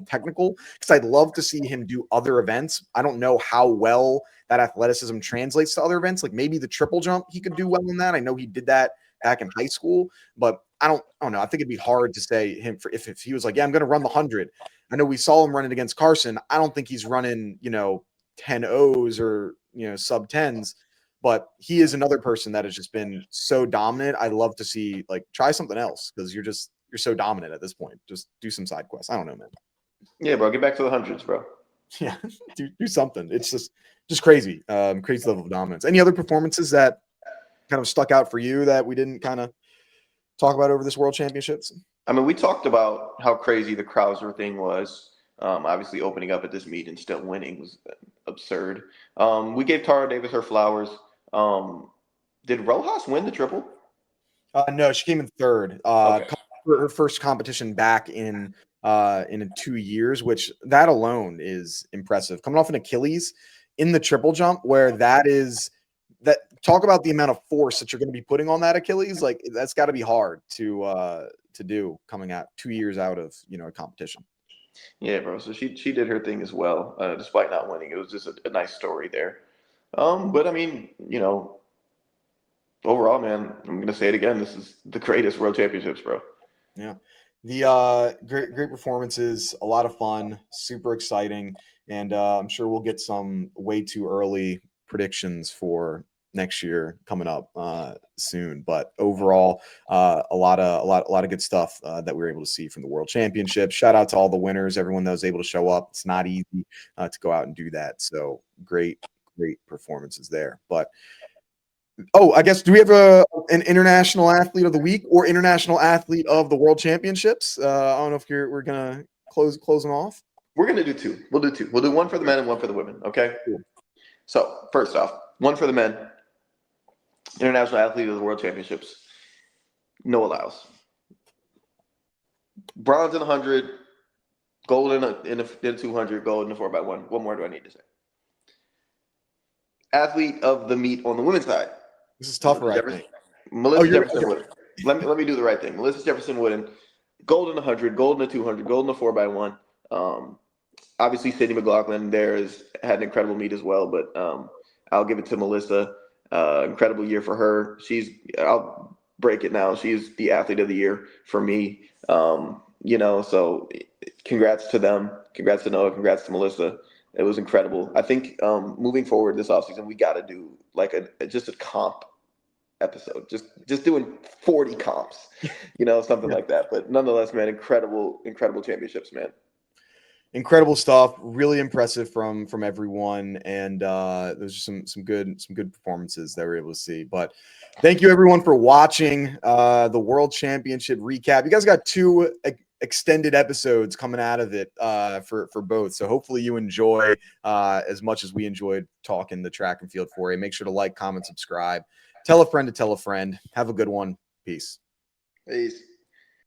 Speaker 1: technical because I'd love to see him do other events. I don't know how well that athleticism translates to other events. Like maybe the triple jump, he could do well in that. I know he did that back in high school, but I don't know. I think it'd be hard to say him for if he was like, yeah, I'm going to run the 100. I know we saw him running against Carson. I don't think he's running, 10 O's or, sub 10s, but he is another person that has just been so dominant. I love to see, like, try something else because you're so dominant at this point. Just do some side quests. I don't know, man.
Speaker 2: Yeah, bro, get back to the hundreds, bro.
Speaker 1: Yeah, do something. It's just crazy. Crazy level of dominance. Any other performances that kind of stuck out for you that we didn't kind of talk about over this World Championships?
Speaker 2: I mean, we talked about how crazy the Krauser thing was. Obviously, opening up at this meet and still winning was absurd. We gave Tara Davis her flowers. Did Rojas win the triple?
Speaker 1: No, she came in third.
Speaker 2: Okay.
Speaker 1: Her first competition back in 2 years, which that alone is impressive. Coming off an Achilles in the triple jump, where that talk about the amount of force that you're going to be putting on that Achilles. Like, that's got to be hard to do coming out 2 years out of a competition.
Speaker 2: Yeah, bro. So she did her thing as well, despite not winning. It was just a nice story there. But I mean, overall, man, I'm gonna say it again. This is the greatest World Championships, bro.
Speaker 1: Yeah, the great performances, a lot of fun, super exciting, and I'm sure we'll get some way too early predictions for next year coming up soon. But overall, a lot of good stuff that we were able to see from the World Championship. Shout out to all the winners, everyone that was able to show up. It's not easy to go out and do that. So great performances there. But I guess, do we have an international athlete of the week or international athlete of the World Championships? I don't know if we're gonna close them off.
Speaker 2: We're gonna do two. We'll do two. We'll do one for the men and one for the women. Okay.
Speaker 1: Cool.
Speaker 2: So first off, one for the men. International athlete of the World Championships. Noah Lyles. Bronze in 100, gold in the 200, gold in the 4x1. What more do I need to say? Athlete of the meet on the women's side.
Speaker 1: This is tougher, I think.
Speaker 2: Melissa Jefferson Wooden. Let me do the right thing. Melissa Jefferson Wooden, gold in 100, gold in the 200, gold in the 4x1. Obviously, Sydney McLaughlin there had an incredible meet as well, but I'll give it to Melissa. Incredible year for her. I'll break it now. She's the athlete of the year for me. So congrats to them. Congrats to Noah. Congrats to Melissa. It was incredible. I think moving forward this offseason, we got to do like just a comp episode. Just doing 40 comps, something like that. But nonetheless, man, incredible championships, man.
Speaker 1: Incredible stuff. Really impressive from everyone, and there's just some good performances that we were able to see. But thank you everyone for watching the World Championship recap. You guys got 2 extended episodes coming out of it for both. So hopefully you enjoy as much as we enjoyed talking the track and field for you. Make sure to like, comment, subscribe. Tell a friend to tell a friend. Have a good one. Peace.
Speaker 2: Peace.